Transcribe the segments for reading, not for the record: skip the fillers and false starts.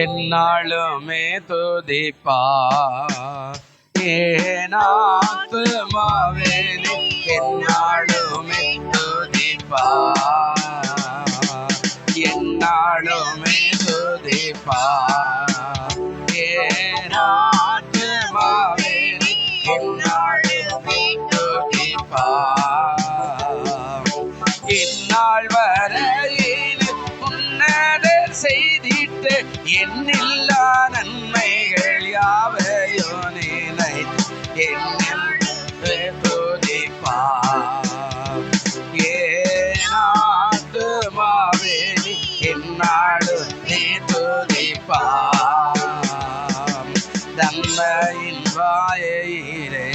என்னாலுமே துதிப்பா ஏனாத்மாவே என்னாலுமே துதிப்பா என்னாலுமே துதிப்பா ஏனாத்மாவே என்னாலுமே துதிப்பா இந்நாள் வரையில் உன்னதர் செய்திட்டு என்னில்லா நன்மைகள் யாவையோ நினைத்து என்னை துதிப்பா ஏனாத்மாவே என்னாலும் நீ துதிப்பா தன்மையின் வாயிலே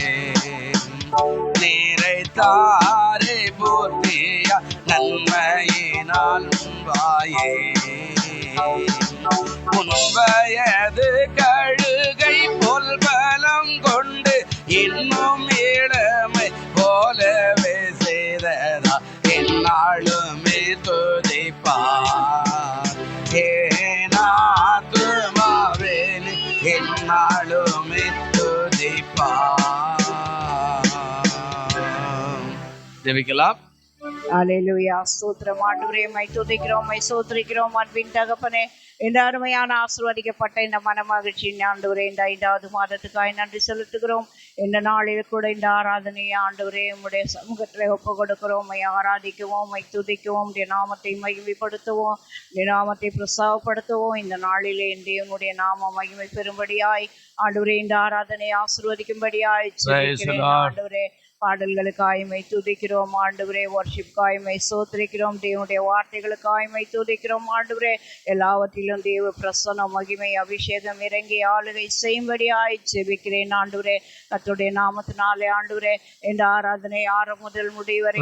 நீரை தாரை பூர்த்தியா நன்மையினால் வாயே உன்வயது கழுகை போல் பலம் கொண்டு இன்னும் இளமை போலவே செய்ததா என்னாலுமே துதிப்பா ஏனாத்மாவே என்னாலுமே துதிப்பா. ஜெபிக்கலாம். அல்லேலூயா. ஸ்தோத்திரம் ஆண்டவரே, மை துதிக்கிறோம், மை ஸ்தோத்திரிக்கிறோம். அன்பின் தகப்பனே, இந்த அருமையான ஆசீர்வதிக்கப்பட்ட இந்த மனமகிழ்ச்சியின் ஆண்டவரே, இந்த 5வது மாதத்துக்காய் நன்றி செலுத்துகிறோம். இந்த நாளில் கூட இந்த ஆராதனையை ஆண்டவரே உம்முடைய சமூகத்தில் ஒப்பு கொடுக்கிறோம். மை ஆராதிக்குவோம், மை துதிக்குவோம், இந்த நாமத்தை மகிமைப்படுத்துவோம், இந்த நாமத்தை பிரசாவப்படுத்துவோம். இந்த நாளிலே உம்முடைய நாம மகிமை பெறும்படியாய் ஆண்டவரே இந்த ஆராதனையை ஆசீர்வதிக்கும்படியாய் ஆண்டவரே பாடல்களுக்காய்மை துதிக்கிறோம் ஆண்டவரே, வர்ஷிப் காய்மை சோத்திரிக்கிறோம், தேவனுடைய வார்த்தைகளுக்காய்மை துதிக்கிறோம் ஆண்டவரே. எல்லாவற்றிலும் தேவ பிரசன்ன மகிமை அபிஷேகம் இறங்கி ஆளுகை செய்யும்படியாய் ஜெபிக்கிறேன் ஆண்டவரே. கர்த்தருடைய நாமத்தினாலே ஆண்டவரே இந்த ஆராதனை ஆரம்பம் முதல் முடிவரை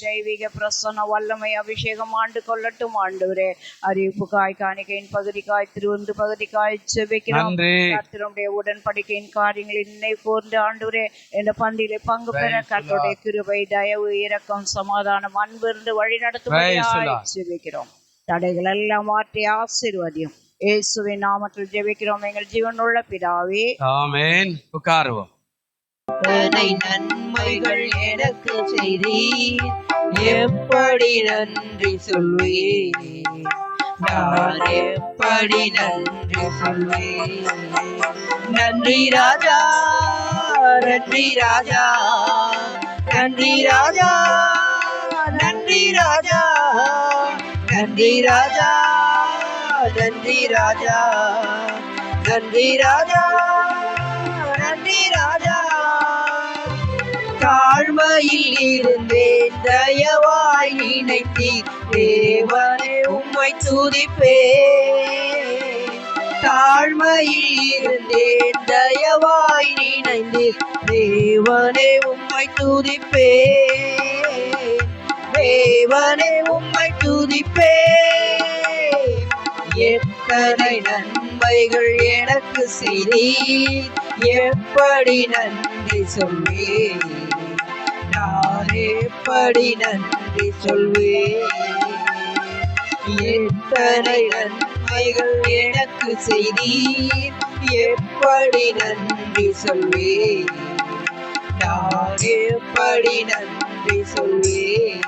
தெய்வீக பிரசன்ன வல்லமை அபிஷேகம் ஆண்டு கொள்ளட்டும் ஆண்டவரே. அறிவிப்புக்காய் காணிக்கையின் பகுதிக்காய் திருவந்து பகுதிக்காய் ஜெபிக்கிறோம். கர்த்தருடைய உடன்படிக்கையின் காரியங்களில் நினைவு கூர்ந்து ஆண்டவரே இந்த பந்தியிலே பங்கு பெற கர்த்தருடைய கிருபை தயவு இரக்கம் சமாதானம் அன்பு இருந்து வழி நடத்தும்படியாய் ஜெபிக்கிறோம். தடைகள் எல்லாம் மாற்றி ஆசீர்வதியும் இயேசுவின் நாமத்தில் ஜெபிக்கிறோம் எங்கள் ஜீவனுள்ள பிதாவே, ஆமென். உட்காருவோம். நன்மைகள் எனக்கு செய்தீர், எப்படி நன்றி சொல்வேன், நான் எப்படி நன்றி சொல்வேன். நன்றி ராஜா, நன்றி ராஜா, நன்றி ராஜா, நன்றி ராஜா, நன்றி ராஜா, நன்றி ராஜா, நன்றி ராஜா, நன்றி ராஜா. தாழ்மையில் இருந்தேன் தயவாய் நினைத்தீர், தேவனே உம்மை துதிப்பேன். தாழ்மையில் இருந்தேன் தயவாய் நினைந்தீர், தேவனே உம்மை துதிப்பேன், தேவனே உம்மை துதிப்பேன். எத்தனை நன்மைகள் எனக்கு செய்தீர், எப்படி நன்றி சொல்வேன், நான் எப்படி நன்றி சொல்வேன். எத்தனை நன்மைகள் எனக்கு செய்தீர், எப்படி நன்றி சொல்வேன், நான் எப்படி நன்றி சொல்வேன்.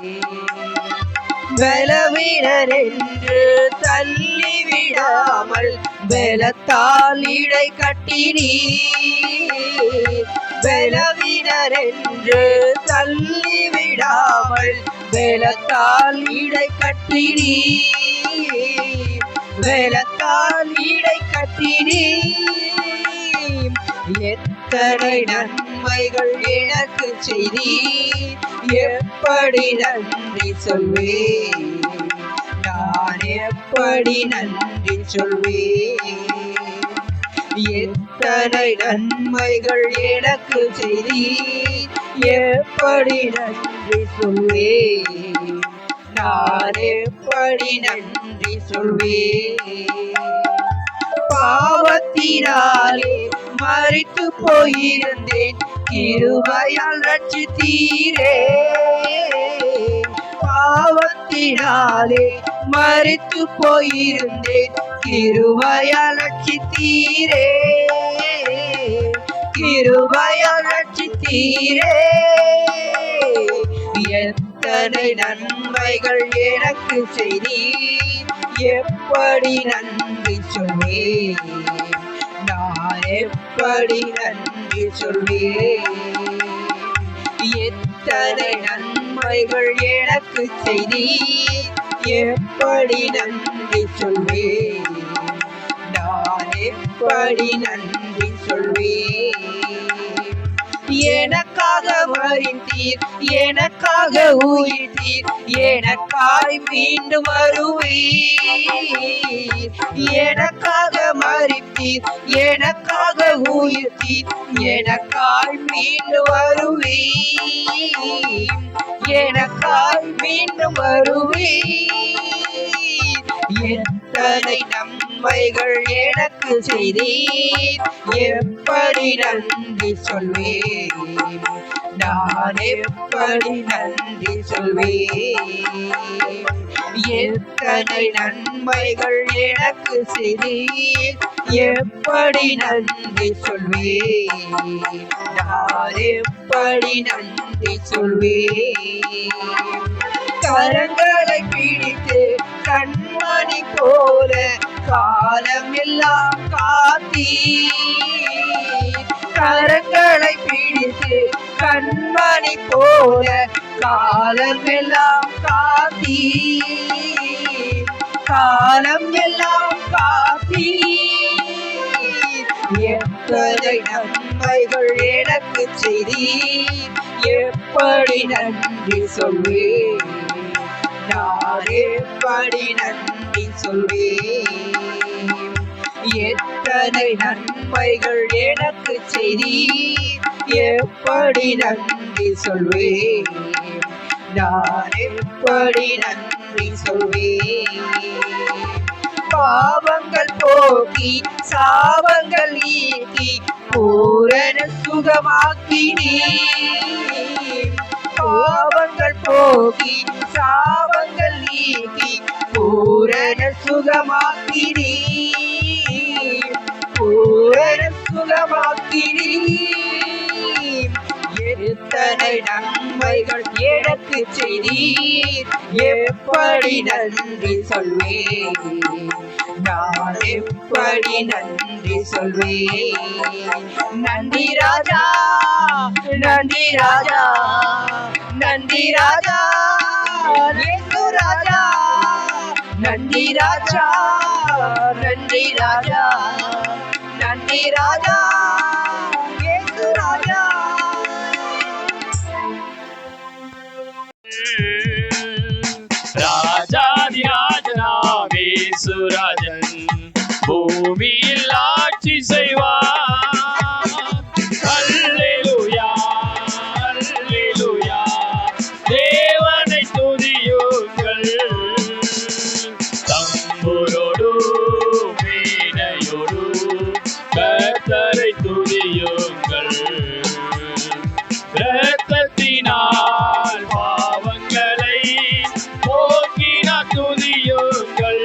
பலவீனர் என்று தள்ளிவிடாமல் பலத்தால் இடை கட்டினீர், பலவீனர் என்று தள்ளிவிடாமல் பலத்தால் இடை கட்டினீர், பலத்தால் இடை கட்டினீர். எத்தனை நன்மைகள் எனக்கு செய்தீர், எப்படி நன்றி சொல்வேன், நான் எப்படி நன்றி சொல்வேன். எத்தனை நன்மைகள் எனக்கு செய்தீர், எப்படி நன்றி சொல்வேன், நான் எப்படி நன்றி சொல்வேன். பாவத்தினாலே மரித்து போயிருந்தேன், கிருபையால் ரட்சித்தீரே. பாவத்தினாலே மரித்து போயிருந்தேன் கிருபையால் ரட்சித்தீரே கிருபையால் ரட்சித்தீரே எத்தனை நன்மைகள் எனக்கு செய்தீர் எப்படி நன்றி சொல்வேன் நான் எப்படி நன்றி சொல்வேன் எத்தனை நன்மைகள் எனக்கு செய்தீர் எப்படி நன்றி சொல்வேன் நான் எப்படி நன்றி சொல்வேன் எனக்காக மரித்தீர் எனக்காக உயிர்த்தீர் எனக்காய் மீண்டும் வருவீர் எனக்காக மரித்தீர் எனக்காக உயிர்த்தீர் எனக்காய் மீண்டும் வருவீர் எனக்காய் மீண்டும் வருவீர் எத்தனை நன்மைகள் எனக்கு செய்தீர் எப்படி நன்றி சொல்வேன் நான் எப்படி நன்றி சொல்வேன் எத்தனை நன்மைகள் எனக்கு செய்தீர் எப்படி நன்றி சொல்வேன் நான் எப்படி நன்றி சொல்வேன் கரங்களை பிடித்து கண்மணி போல காலம் எல்லாம் காத்தீர் கரங்களை பிடித்து கண்மணி போல காலம் எல்லாம் காத்தீர் காலம் எல்லாம் காத்தீர் எத்தனை நன்மைகள் எனக்கு செய்தீர் எப்படி நன்றி சொல்வேன் நான் எப்படி நன்றி சொல்வேன் எத்தனை நன்மைகள் எனக்கு செய்தீர் எப்படி நன்றி சொல்வேன் நான் எப்படி நன்றி சொல்வேன் பாவங்கள் போக்கி சாபங்கள் நீக்கி பூரண சுகமாக்கினீர் பாவங்கள் போக்கி சாபங்கள் நீக்கி பூரண சுகமாக்கினீர் பூரண சுகமாக்கினீர் எத்தனை நன்மைகள் எனக்கு செய்தீர் எப்படி நன்றி சொல்வேன் நான் எப்படி நன்றி சொல்வேன் நன்றி ராஜா நன்றி ராஜா நன்றி ராஜா இயேசு ராஜா நன்றி ராஜா நன்றி ராஜா நன்றி ராஜா இயேசு ராஜா ராஜாதிராஜனாம் இயேசுராஜன் பூமியில் ஆட்சி செய்வார். அல்லேலூயா அல்லேலூயா தேவனை துதியுங்கள் தம்புரோடு வீணையோடு கர்த்தரை துதியுங்கள் இரத்தத்தினால் பாவங்களை போக்கினார் துதியுங்கள்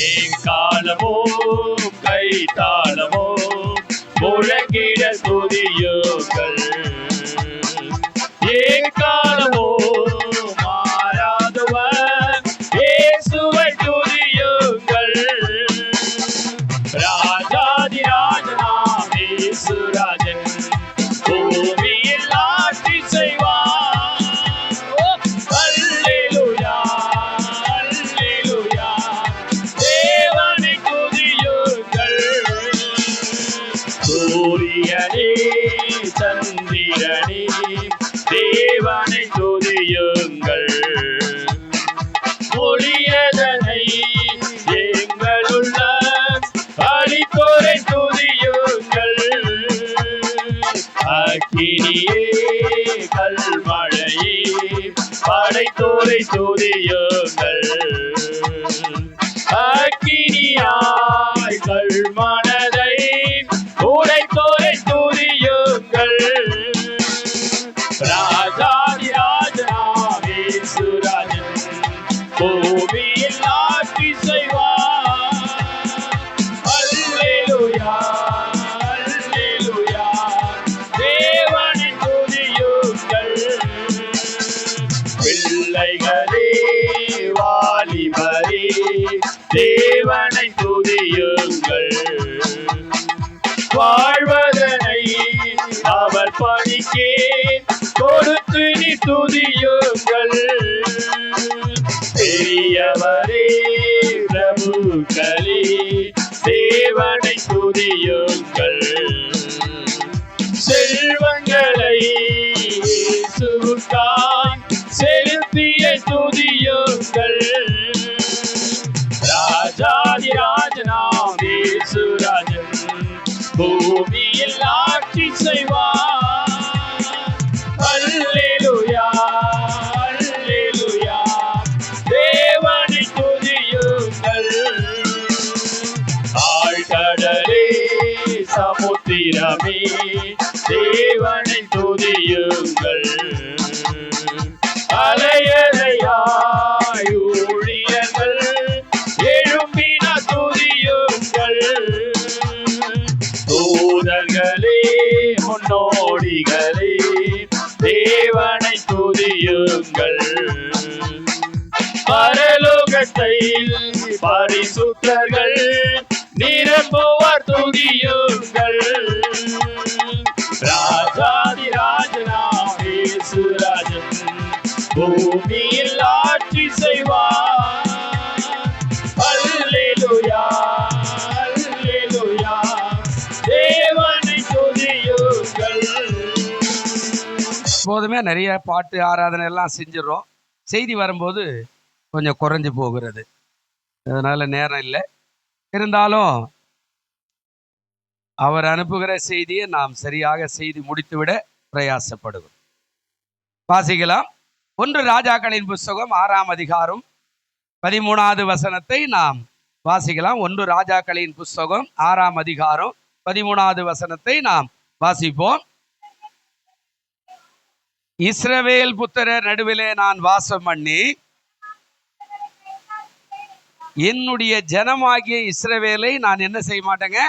எக்காலமோ கைத்தாளமோ முழங்கிட துதியுங்கள் எக்காலமோ மாறாதவர் இயேசுவை துதியுங்கள் ராஜாதிராஜனாம் இயேசுராஜன் பூமியில் ஆட்சி செய்வார். அல்லேலூயா அல்லேலூயா தேவனை துதியுங்கள் சூரியனே சந்திரனே தேவனை துதியுங்கள் ஒளியதனை எங்களுள்ள அளித்தோரை துதியுங்கள் அக்கினியே கல்மழையே படைத்தோரை துதியுங்கள் அக்கினியாய் கல்மனதை உடைத்தோரை துதியுங்கள் ராஜாதிராஜனாம் இயேசுராஜன் தேவனை துதியுங்கள். வாழ்வதனை அவர் பணிக்கே கொடுத்து நீ துதியுங்கள். பெரியவரே பிரபுக்களே தேவனை துதியுங்கள். செல்வங்களை இயேசுவுக்காய் செலுத்திய துதியுங்கள். ராஜாதி ராஜனாம் இயேசுராஜன் பூமியில் ஆட்சி செய்வார். அல்லேலூயா அல்லேலூயா தேவனை துதியுங்கள். ஆழ்கடலே சமுத்திரமே தேவனை துதியுங்கள். அலையலையாய் ஊழியர்கள் எழும்பின துதியுங்கள். தூதர்களே முன்னோடிகளே தேவனை துதியுங்கள். பரலோகத்தை பரிசுத்தர்கள் நிரம்புவார் துதியுங்கள். ராஜாதி ராஜனாம் இயேசுராஜன் பூமியில் ஆட்சி செய்வார். அல்லேலூயா அல்லேலூயா தேவனை துதியுங்கள். எப்போதுமே நிறைய பாட்டு ஆராதனை எல்லாம் செஞ்சிடறோம். செய்தி வரும்போது கொஞ்சம் குறைஞ்சு போகிறது. அதனால நேரம் இல்லை. இருந்தாலும் அவர் அனுப்புகிற செய்தியை நாம் சரியாக செய்தி முடித்துவிட பிரயாசப்படுவோம். வாசிக்கலாம். 1 ராஜாக்களின் புஸ்தகம் 6ஆம் அதிகாரம் 13வது வசனத்தை நாம் வாசிக்கலாம். 1 ராஜாக்களின் புஸ்தகம் 6ஆம் அதிகாரம் 13வது வசனத்தை நாம் வாசிப்போம். இஸ்ரவேல் புத்திரர் நடுவிலே நான் வாசம் பண்ணி என்னுடைய ஜனமாகிய இஸ்ரவேலை நான் என்ன செய்ய மாட்டேங்க,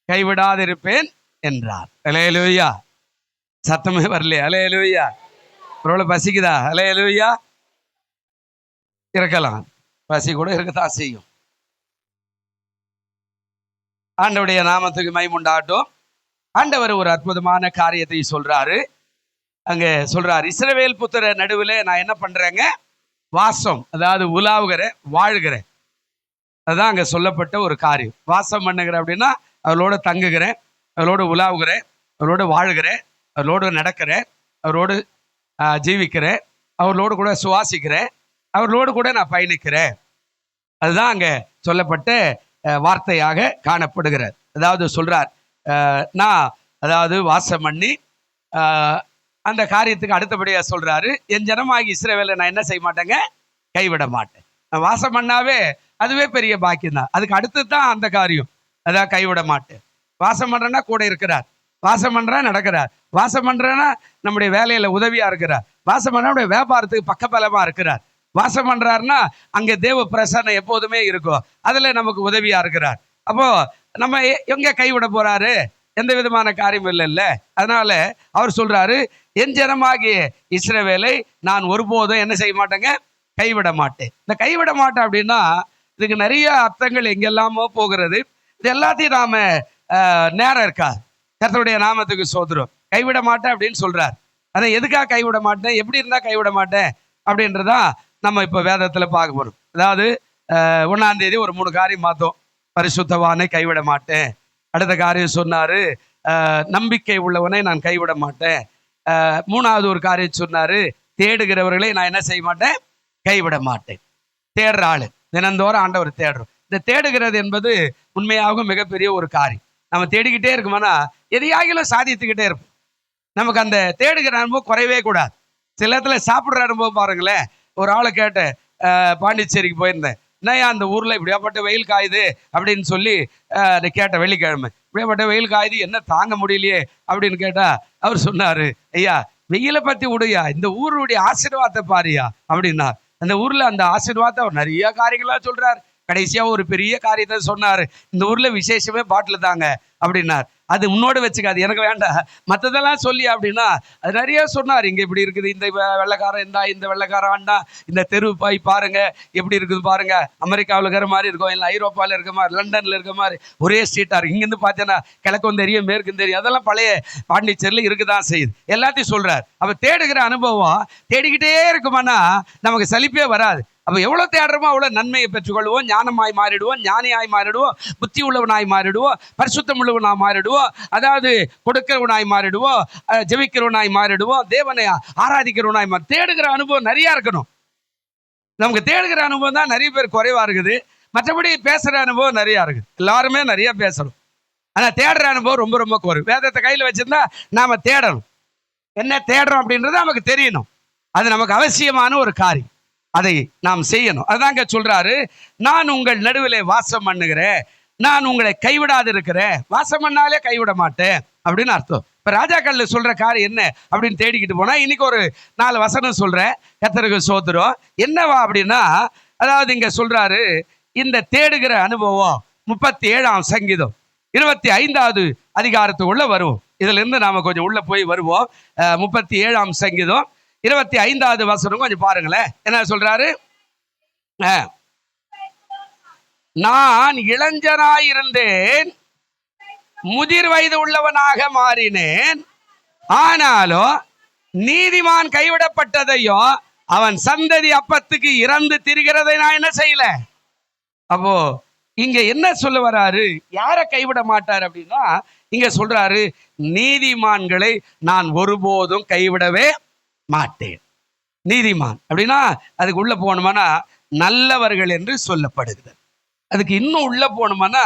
கைவிடாதிருப்பேன் என்றார். அல்லேலூயா. சத்தமே வரலையே. அல்லேலூயா. ஒருவேளை பசிக்குதா? அல்லேலூயா. இருக்கலாம், பசி கூட இருக்கத்தான் செய்யும். ஆண்டவருடைய நாமத்துக்கு மகிமையுண்டாகட்டும். ஆண்டவர் ஒரு அற்புதமான காரியத்தை சொல்றாரு. அங்க சொல்றாரு, இஸ்ரவேல் புத்திரர் நடுவில் நான் என்ன பண்றேங்க, வாசம், அதாவது உலாவுகிறேன், வாழ்கிறேன். அதுதான் அங்க சொல்லப்பட்ட ஒரு காரியம். வாசம் பண்ணுகிறேன் அப்படின்னா அவளோட தங்குகிறேன், அவளோட உலாவுகிறேன், அவளோட வாழ்கிறேன், அவளோடு நடக்கிறேன், அவரோடு ஜீவிக்கிறேன், அவர்களோடு கூட சுவாசிக்கிறேன், அவர்களோடு கூட நான் பயணிக்கிறேன். அதுதான் அங்க சொல்லப்பட்ட வார்த்தையாக காணப்படுகிறார். அதாவது சொல்றார், நான் அதாவது வாசம் பண்ணி அந்த காரியத்துக்கு அடுத்தபடியாக சொல்றாரு, என் ஜனமாகி இஸ்ரவேலை நான் என்ன செய்ய மாட்டேங்க, கைவிட மாட்டேன். நான் வாசம் பண்ணாவே அதுவே பெரிய பாக்கியம் தான். அதுக்கு அடுத்து தான் அந்த காரியம், அதான் கைவிட மாட்டேன். வாசம் பண்றேன்னா கூட இருக்கிறார், வாசம் பண்றா நடக்கிறார், வாசம் பண்றேன்னா நம்முடைய வேலையில உதவியா இருக்கிறார், வாசம் பண்ணா நம்முடைய வியாபாரத்துக்கு பக்கபலமா இருக்கிறார், வாசம் பண்றாருன்னா அங்கே தேவ பிரசன்னம் எப்போதுமே இருக்கும், அதுல நமக்கு உதவியா இருக்கிறார். அப்போ நம்ம எங்க கைவிட போறாரு? எந்த விதமான காரியம் இல்லைல்ல. அதனால அவர் சொல்றாரு, என் ஜனமாகிய இஸ்ரவேலை நான் ஒருபோதும் என்ன செய்ய மாட்டேங்க, கைவிட மாட்டேன். இந்த கைவிட மாட்டேன் அப்படின்னா இதுக்கு நிறைய அர்த்தங்கள் எங்கெல்லாமோ போகிறது. இது எல்லாத்தையும் நாம நேரம் இருக்கா, கர்த்தருடைய நாமத்துக்கு சோதரம். கைவிட மாட்டேன் அப்படின்னு சொல்றார். அதை எதுக்காக கைவிட மாட்டேன், எப்படி இருந்தா கைவிட மாட்டேன் அப்படின்றதான் நம்ம இப்ப வேதத்துல பார்க்க போறோம். அதாவது 1ஆம் தேதி ஒரு 3 காரியம் பார்த்தோம். பரிசுத்தவானை கைவிட மாட்டேன். அடுத்த காரியம் சொன்னாரு, நம்பிக்கை உள்ளவனை நான் கைவிட மாட்டேன். 3வது ஒரு காரியம் சொன்னாரு, தேடுகிறவர்களை நான் என்ன செய்ய மாட்டேன், கைவிட மாட்டேன். தேடுற ஆளு தினந்தோறும் ஆண்டவர் தேடுறோம். இந்த தேடுகிறது என்பது உண்மையாக மிகப்பெரிய ஒரு காரியம். நம்ம தேடிக்கிட்டே இருக்கோம்னா எதையாகிலும் சாதித்துக்கிட்டே இருப்போம். நமக்கு அந்த தேடுகிற அனுபவம் குறையவே கூடாது. சில இடத்துல சாப்பிட்ற அனுபவம் பாருங்களேன். ஒரு ஆளை கேட்டேன், பாண்டிச்சேரிக்கு போயிருந்தேன், என்னையா அந்த ஊர்ல இப்படியாப்பட்ட வெயில் காயுது அப்படின்னு சொல்லி கேட்டேன். வெள்ளிக்கிழமை, இப்படியாப்பட்ட வெயில் காயுது, என்ன தாங்க முடியலையே அப்படின்னு கேட்டா அவர் சொன்னாரு, ஐயா வெயிலை பத்தி விடுயா, இந்த ஊருடைய ஆசீர்வாதத்தை பாரியா அப்படின்னா. அந்த ஊர்ல அந்த ஆசீர்வாதத்தை அவர் நிறைய காரியங்களா சொல்றார். கடைசியா ஒரு பெரிய காரியத்தை சொன்னாரு. இந்த ஊர்ல விசேஷமே பாட்டில் தாங்க அப்படின்னார். அது உன்னோட வச்சுக்காது, எனக்கு வேண்டாம், மற்றதெல்லாம் சொல்லி அப்படின்னா அது நிறைய சொன்னார். இங்க இப்படி இருக்குது, இந்த வெள்ளைக்காரன் இந்த வெள்ளைக்காரன் வேண்டாம், இந்த தெரு போய் பாருங்க எப்படி இருக்குது பாருங்க, அமெரிக்காவில் இருக்கிற மாதிரி இருக்கும், இல்லை ஐரோப்பாவில் இருக்க மாதிரி, லண்டன்ல இருக்க மாதிரி ஒரே ஸ்ட்ரீட்டா இருக்கு. இங்கிருந்து பார்த்தேன்னா கிழக்கும் தெரியும் மேற்கும் தெரியும், அதெல்லாம் பழைய பாண்டிச்சேரியில் இருக்குதான் செய்யுது. எல்லாத்தையும் சொல்றாரு. அப்ப தேடுகிற அனுபவம் தேடிக்கிட்டே இருக்குமானா நமக்கு சலிப்பே வராது. அப்ப எவ்வளவு தேடுறோமோ அவ்வளவு நன்மையை பெற்றுக்கொள்வோம், ஞானமாய் மாறிடுவோம், ஞானியாய் மாறிடுவோம், புத்தி உள்ளவனாய் மாறிடுவோம், பரிசுத்தம் உள்ளவனாய் மாறிடுவோம், அதாவது கொடுக்கிறவனாய் மாறிடுவோம், ஜெபிக்கிறவனாய் மாறிடுவோம், தேவனை ஆராதிக்கிறவனாய் மாறி. தேடுகிற அனுபவம் நிறைய இருக்கணும். நமக்கு தேடுகிற அனுபவம் தான் நிறைய பேர் குறைவா இருக்குது. மற்றபடி பேசுற அனுபவம் நிறைய இருக்குது. எல்லாருமே நிறைய பேசணும், ஆனா தேடுற அனுபவம் ரொம்ப ரொம்ப குறைவு. வேதத்தை கையில வச்சிருந்தா நாம தேடணும். என்ன தேடுறோம் அப்படின்றது நமக்கு தெரியணும். அது நமக்கு அவசியமான ஒரு காரியம், அதை நாம் செய்யணும். அதாங்க சொல்றாரு, நான் உங்கள் நடுவிலே வாசம் பண்ணுகிறேன், நான் உங்களை கைவிடாது இருக்கிறேன். வாசம் பண்ணாலே கைவிட மாட்டேன் அப்படின்னு அர்த்தம். இப்ப ராஜாக்கள்ல சொல்ற காரியம் என்ன அப்படின்னு தேடிக்கிட்டு போனா இன்னைக்கு ஒரு 4 வசனம் சொல்றேன். கர்த்தருக்கு ஸ்தோத்திரம். என்னவா அப்படின்னா, அதாவது இங்க சொல்றாரு, இந்த தேடுகிற அனுபவம் 37ஆம் சங்கீதம் 25வது அதிகாரத்துக்குள்ள வருவோம். இதுல இருந்து நாம கொஞ்சம் உள்ள போய் வருவோம். 37ஆம் சங்கீதம் 25வது வசனம் கொஞ்சம் பாருங்களேன். என்ன சொல்றாரு? நான் இளைஞனாயிருந்தேன், முதிர் வயது உள்ளவனாக மாறினேன், ஆனாலும் நீதிமான் கைவிடப்பட்டதையும் அவன் சந்ததி அப்பத்துக்கு இறந்து திரிகிறதை நான் என்ன செய்யல. அப்போ இங்க என்ன சொல்ல வராரு? யார கைவிட மாட்டார் அப்படின்னா, இங்க சொல்றாரு, நீதிமான்களை நான் ஒருபோதும் கைவிடவே மாட்டேன். நீதிமான் அப்படின்னா அதுக்கு உள்ள போகணுமானா நல்லவர்கள் என்று சொல்லப்படுகிறது. அதுக்கு இன்னும் உள்ள போகணுமானா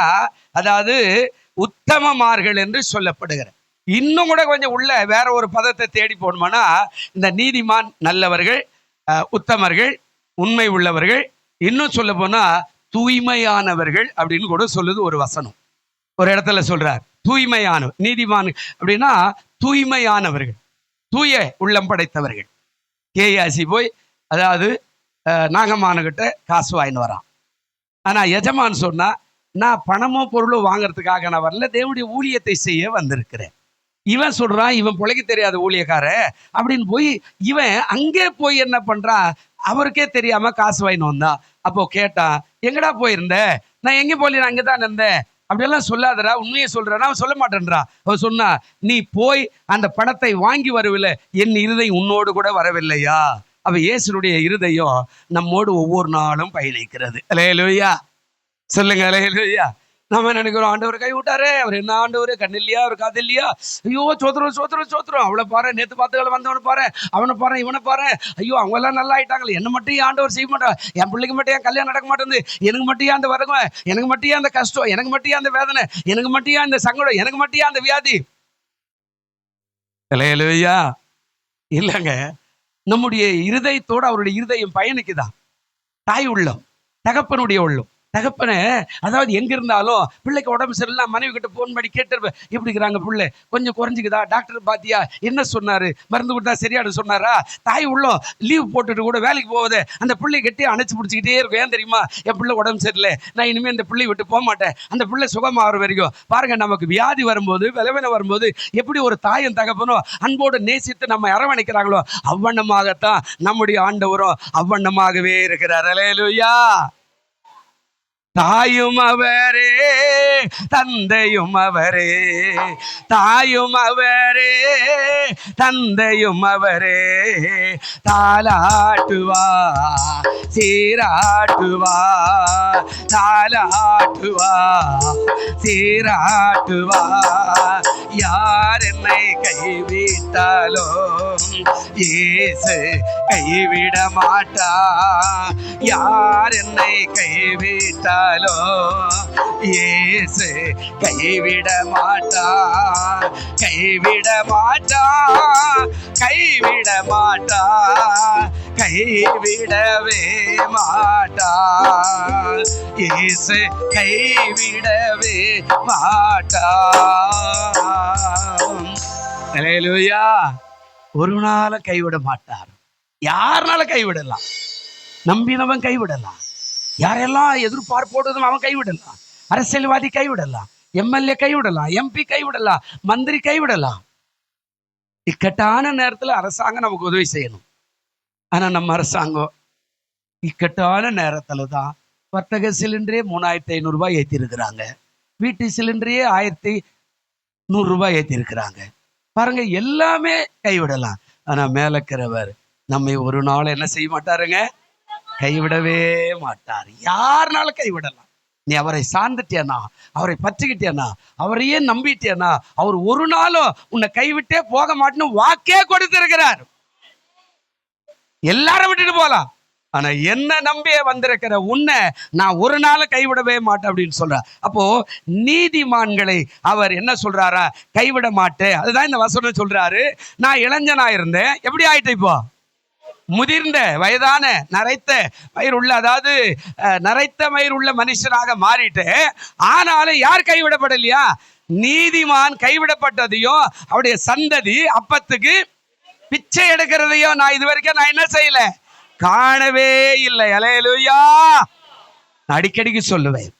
அதாவது உத்தமமார்கள் என்று சொல்லப்படுகிற. இன்னும் கூட கொஞ்சம் உள்ள வேற ஒரு பதத்தை தேடி போகணுமானா இந்த நீதிமான், நல்லவர்கள், உத்தமர்கள், உண்மை உள்ளவர்கள், இன்னும் சொல்ல போனா தூய்மையானவர்கள் அப்படின்னு கூட சொல்லுது ஒரு வசனம். ஒரு இடத்துல சொல்றார் தூய்மையான நீதிமான் அப்படின்னா தூய்மையானவர்கள், தூய உள்ளம் படைத்தவர்கள். கேயாசி போய் அதாவது நாகமானுகிட்ட காசு வாங்கின்னு வரான். ஆனா எஜமான் சொன்னா, நான் பணமோ பொருளோ வாங்கறதுக்காக நான் வரல, தேவனுடைய ஊழியத்தை செய்ய வந்திருக்கிறேன். இவன் சொல்றான், இவன் பிழைக்க தெரியாத ஊழியக்கார அப்படின்னு போய் இவன் அங்கே போய் என்ன பண்றான், அவருக்கே தெரியாம காசு வாங்கின்னு வந்தான். அப்போ கேட்டான், எங்கடா போயிருந்த? நான் எங்க போய், நான் அங்கதான் இருந்தேன். அப்படியெல்லாம் சொல்லாதடா, உண்மையை சொல்றா. அவன் சொல்ல மாட்டேன்றா. அவன் சொன்னா, நீ போய் அந்த பணத்தை வாங்கி வரவில்லை, என் இருதயம் உன்னோடு கூட வரவில்லையா? அவ இயேசுனுடைய இருதயம் நம்மோடு ஒவ்வொரு நாளும் பயணிக்கிறது. அல்லேலூயா சொல்லுங்க, அல்லேலூயா. நம்ம நினைக்கிறோம், ஆண்டவர் கை விட்டாரே, அவர் என்ன ஆண்டவர், கண்ணு இல்லையா, அவர் காது இல்லையா, ஐயோ சோத்திரம் சோத்திரம் சோத்திரம், அவளை பாரு, நேத்து பார்த்துகளை வந்தவனை பாரு, அவனை பாரு, இவனை பாரு, ஐயோ அவங்க எல்லாம் நல்லா ஆயிட்டாங்களே, என்ன மட்டும் ஆண்டவர் செய்ய மாட்டா, என் பிள்ளைக்கு மட்டும் ஏன் கல்யாணம் நடக்க மாட்டேங்குது, எனக்கு மட்டும் அந்த வரங்க, எனக்கு மட்டும் அந்த கஷ்டம், எனக்கு மட்டும் அந்த வேதனை, எனக்கு மட்டும் அந்த சங்கடம், எனக்கு மட்டும் அந்த வியாதி. அல்லேலூயா. இல்லைங்க, நம்முடைய இருதயத்தோடு அவருடைய இருதயம் பயணிக்குதான். தாய் உள்ளம், தகப்பனுடைய உள்ளம். தகப்பனை அதாவது எங்க இருந்தாலும் பிள்ளைக்கு உடம்பு சரியில்லை, மனைவி கிட்ட போன் பண்ணி கேட்டு, எப்படி இருக்கிறாங்க பிள்ளை, கொஞ்சம் குறைஞ்சிக்குதா, டாக்டர் பாத்தியா, என்ன சொன்னாரு, மருந்து கொடுத்தா சரியாடு சொன்னாரா? தாய் உள்ளம் லீவ் போட்டுட்டு கூட வேலைக்கு போவதே அந்த பிள்ளை கட்டி அணைச்சு பிடிச்சிக்கிட்டே இருக்கும். ஏன் தெரியுமா? என் பிள்ளை உடம்பு சரியில்லை, நான் இனிமேல் இந்த பிள்ளை விட்டு போக மாட்டேன், அந்த பிள்ளை சுகமாகிற வரைக்கும். பாருங்க, நமக்கு வியாதி வரும்போது, விளைவினை வரும்போது எப்படி ஒரு தாயும் தகப்பனோ அன்போடு நேசித்து நம்ம அரவணைக்கிறாங்களோ, அவ்வண்ணமாகத்தான் நம்முடைய ஆண்டவரும் அவ்வண்ணமாகவே இருக்கிறார். அல்லேலூயா. தாயும் அவரே, தந்தையும் அவரே, தாயும் அவரே, தந்தையும் அவரே, தாலாட்டுவா சீராட்டுவா, தாலாட்டுவா சீராட்டுவா. யார் என்னை கைவிட்டாலோ இயேசு கைவிட மாட்டா. யார் என்னை கைவிட்டாலோ இயேசு கைவிட மாட்டா, கைவிட மாட்டா, கைவிட மாட்டா, கைவிடவே மாட்டா. இயேசு கைவிடவே மாட்டா. அல்லேலூயா. ஒரு நாள் கைவிட மாட்டார். யாருனால கைவிடலாம், நம்பினவன் கைவிடலாம், யாரெல்லாம் எதிர்பார்ப்போடுதும் அவன் கைவிடலாம். அரசியல்வாதி கைவிடலாம், எம்எல்ஏ கைவிடலாம், எம்பி கைவிடலாம், மந்திரி கைவிடலாம். இக்கட்டான நேரத்துல அரசாங்கம் நமக்கு உதவி செய்யணும். ஆனா நம்ம அரசாங்கம் இக்கட்டான நேரத்துல தான் வர்த்தக சிலிண்டரே 3500 ரூபாய் ஏற்றி இருக்கிறாங்க, வீட்டு சிலிண்டரையே 1100 ரூபாய் ஏற்றி இருக்கிறாங்க. பாருங்க, எல்லாமே கைவிடலாம். ஆனா மேலக்கிறவர் நம்மை ஒரு நாள் என்ன செய்ய மாட்டாருங்க, கைவிடவே மாட்டார். யாருனாலும் கைவிடலாம். நீ அவரை சார்ந்துட்டியனா, அவரை பற்றிக்கிட்டியனா, அவரையே நம்பிட்டியனா, அவர் ஒரு நாளும் உன்னை கைவிட்டே போக மாட்டேன்னு வாக்கே கொடுத்திருக்கிறார். எல்லாரும் விட்டுட்டு போலாம், ஆனா என்ன நம்பியே வந்திருக்கிற உன்னை நான் ஒரு நாள் கைவிடவே மாட்டேன் அப்படின்னு சொல்றார். அப்போ நீதிமான்களை அவர் என்ன சொல்றாரா, கைவிட மாட்டேன். அதுதான் இந்த வசனம் சொல்றாரு. நான் இளைஞனா இருந்தேன், எப்படி ஆயிட்டேன் இப்போ முதிர்ந்த வயதான நரைத்த மயிருள்ள, அதாவது நரைத்த மயிருள்ள மனுஷனாக மாறிட்டேன். ஆனாலும் யார் கைவிடப்படலையா, நீதிமான் கைவிடப்பட்டதையும் அவருடைய சந்ததி அப்பத்துக்கு பிச்சை எடுக்கிறதையும் நான் இது வரைக்கும் நான் என்ன செய்யல, காணவே இல்லை. அல்லேலூயா. நான் அடிக்கடிக்கு சொல்லுவேன்,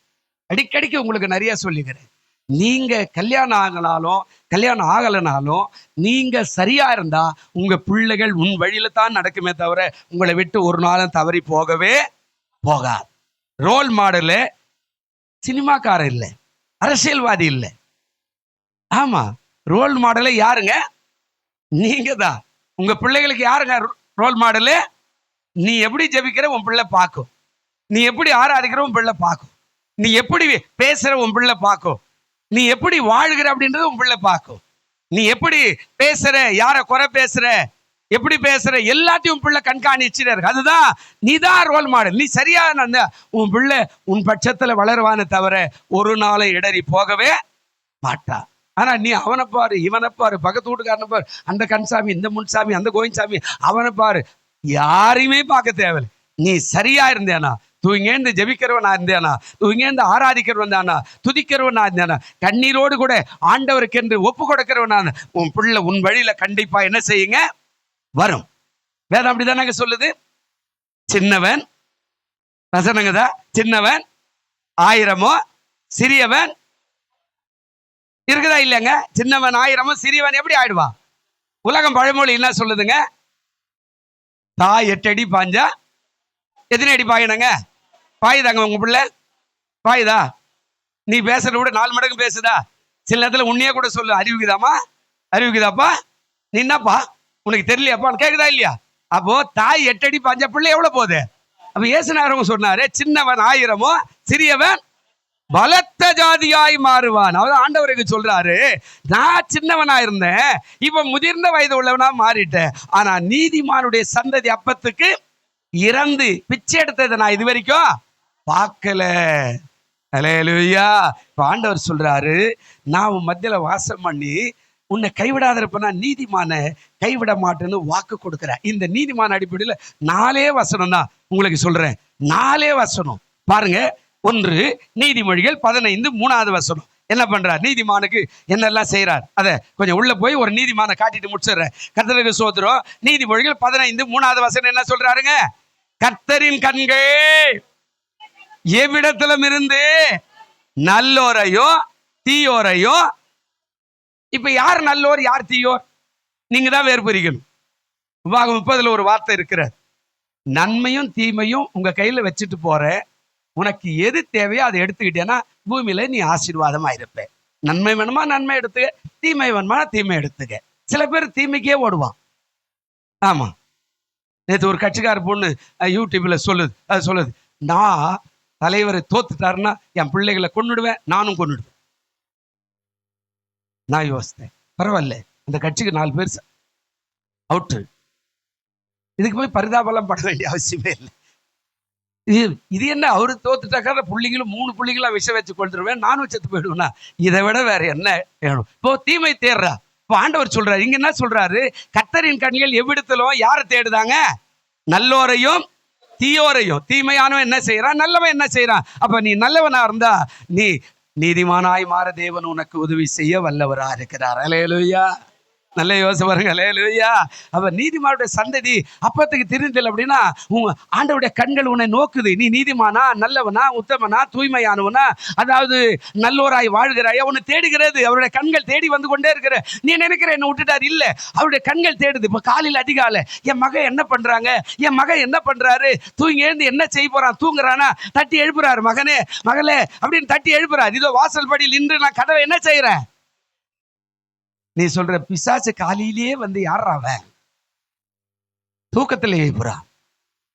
அடிக்கடிக்கு உங்களுக்கு நிறைய சொல்லிக்கிறேன். நீங்க கல்யாணம் ஆகினாலும் கல்யாணம் ஆகலைனாலும் நீங்க சரியா இருந்தா உங்க பிள்ளைகள் உன் வழியில தான் நடக்குமே தவிர உங்களை விட்டு ஒரு நாளும் தவறி போகவே போகாது. ரோல் மாடலு சினிமாக்காரன் இல்லை, அரசியல்வாதி இல்லை. ஆமா, ரோல் மாடலு யாருங்க, நீங்க தான். உங்க பிள்ளைகளுக்கு யாருங்க ரோல் மாடலு? நீ எப்படி ஜெபிக்கிற உன் பிள்ளை பார்க்கும், நீ எப்படி ஆராதிக்கிற உன் பிள்ளை பார்க்கும், நீ எப்படி பேசுற உன் பிள்ளை பார்க்கும், நீ எப்படி வாழ்கிற அப்படின்றது உன் பிள்ளை பார்க்கும், நீ எப்படி பேசுற, யார குறை பேசுற, எப்படி பேசுற, எல்லாத்தையும் உன் பிள்ளை கண்காணிச்சுட்டு இருக்கு. அதுதான் நீதான் ரோல் மாடல். நீ சரியான உன் பிள்ளை உன் பட்சத்துல வளருவான்னு தவிர ஒரு நாளை இடறி போகவே மாட்டா. ஆனா நீ அவனை பாரு, இவனை பாரு, பக்கத்து வீட்டுக்காரனை பாரு, அந்த கண்சாமி, இந்த முன்சாமி, அந்த கோயின்சாமி, அவனை பாரு, யாரையுமே பார்க்க தேவையில்லை. நீ சரியா இருந்தேனா, தூங்கேந்து ஜெபிக்கிறவனா இருந்தேனா, தூங்கேந்து ஆராதிக்கிறவன் தானா, துதிக்கிறவனா இருந்தேனா, கண்ணீரோடு கூட ஆண்டவருக்கு என்று ஒப்பு கொடுக்கிறவனா, உன் பிள்ளை உன் வழியில கண்டிப்பா என்ன செய்யுங்க வரும். வேதம் அப்படிதானங்க சொல்லுது. சின்னவன் வசனங்கதா, சின்னவன் 1000 சிறியவன் இருக்குதா இல்லைங்க? சின்னவன் 1000 சிறியவன் எப்படி ஆயிடுவா? உலகம் பழமொழி என்ன சொல்லுதுங்க, தாய் 8 அடி பாஞ்சா எத்தனை அடி பாயணுங்க? பாயுதாங்க உங்க பிள்ளை? பாயுதா? நீ பேசுறத விட 4 மடங்கு பேசுதா? சில நேரத்துல உன்னையே கூட சொல்லு, அறிவுக்குதாமா, அறிவுக்குதாப்பா, நீ என்னப்பா உனக்கு தெரியலையாப்பான்னு கேக்குதா இல்லையா? அப்போ தாய் 8 அடி பாஞ்சா பிள்ளை எவ்வளவு போகுது? அப்ப இயேசுநாதர் சொன்னாரு, சின்னவன் 1000 சிறியவன் பலத்த ஜாதியாய் மாறுவான். அதாவது ஆண்டவருக்கு சொல்றாரு, நான் சின்னவனா இருந்தேன், இப்ப முதிர்ந்த வயது உள்ளவனா மாறிட்டேன். ஆனா நீதிமானுடைய சந்ததி அப்பத்துக்கு இறந்து பிச்சை எடுத்ததை நான் இது வரைக்கும் பார்க்கல. அல்லேலூயா. இப்ப ஆண்டவர் சொல்றாரு, நான் உன் மத்தியில வாசம் பண்ணி உன்னை கைவிடாத இருப்பேன்னா நீதிமான கைவிட மாட்டேன்னு வாக்கு கொடுக்குறேன். இந்த நீதிமான அடிப்படையில் 4 வசனம் தான் உங்களுக்கு சொல்றேன். 4 வசனம் பாருங்க. 1 நீதிமொழிகள் 15 3வது வசனம். என்ன பண்றார், நீதிமானுக்கு என்னெல்லாம் செய்யறார் அதை கொஞ்சம் உள்ள போய் ஒரு நீதிமான காட்டிட்டு முடிச்சிடுறேன். கர்த்தருக்கு சோத்திரம். நீதிமொழிகள் 15 3வது வசனம் என்ன சொல்றாருங்க, கர்த்தரின் கண்கள் எவ்விடத்திலும் இருந்து நல்லோரையோ தீயோரையோ. இப்ப யார் நல்லோர் யார் தீயோர் நீங்க தான் வேறு பிரிக்கணும். உபாகம் 30 ஒரு வார்த்தை இருக்கிறார், நன்மையும் தீமையும் உங்க கையில வச்சுட்டு போற, உனக்கு எது தேவையோ அதை எடுத்துக்கிட்டேன்னா பூமியில நீ ஆசீர்வாதமா இருப்ப. நன்மை வேணுமா நன்மை எடுத்துக்க, தீமை வேணுமா தீமை எடுத்துக்க. சில பேர் தீமைக்கே ஓடுவான். ஆமா, நேற்று ஒரு கட்சிக்கார பொண்ணு யூடியூப்ல சொல்லுது, அது சொல்லுது, நான் தலைவரை தோத்துட்டாருன்னா என் பிள்ளைகளை கொன்னுடுவேன், நானும் கொன்னுடுவேன். நான் யோசித்தேன், பரவாயில்ல, அந்த கட்சிக்கு 4 பேர் அவுட்டு, இதுக்கு போய் பரிதாபம் பட வேண்டிய அவசியமே இல்லை. இது என்ன, அவரு தோத்துட்டாக்கார புள்ளிங்களும் 3 புள்ளிங்களா விஷம் வச்சு கொண்டுருவேன், நானும் செத்து போயிடுவேன்னா இதை விட வேற என்ன வேணும்? இப்போ தீமை தேடுறா. இப்போ ஆண்டவர் சொல்றாரு, இங்க என்ன சொல்றாரு, கர்த்தரின் கண்கள் எவ்விடத்திலும் யாரை தேடுதாங்க, நல்லோரையும் தீயோரையும். தீமையானவன் என்ன செய்யறான், நல்லவன் என்ன செய்யறான். அப்ப நீ நல்லவனா இருந்தா நீ நீதிமானாய் மாற தேவன் உனக்கு உதவி செய்ய வல்லவரா இருக்கிறார். அல்லேலூயா. நல்ல யோசனை பாருங்க. அல்லேலூயா. அவ நீதிமானுடைய சந்ததி அப்பத்துக்கு தெரிந்தல் அப்படின்னா உன் ஆண்டவருடைய கண்கள் உன்னை நோக்குது. நீ நீதிமானா, நல்லவனா, உத்தமனா, தூய்மையானவனா, அதாவது நல்லோராய் வாழ்கிறாயா, உன்னை தேடுகிறது. அவருடைய கண்கள் தேடி வந்து கொண்டே இருக்கிற. நீ நினைக்கிற என்ன விட்டுட்டார்? இல்ல, அவருடைய கண்கள் தேடுது. இப்ப காலையில் அதிகாலை என் மகன் என்ன பண்றாங்க, என் மகன் என்ன பண்றாரு, தூங்கி எழுந்து என்ன செய்ய போறான், தூங்குறானா, தட்டி எழுப்புறாரு. மகனே மகளே அப்படின்னு தட்டி எழுப்புறாரு. இதோ வாசல் படியில் இன்று நான் கதவை என்ன செய்யறேன். நீ சொல்ற பிசாசு காலையிலேயே வந்து யாரா அவன் தூக்கத்துல எழுப்புறான்.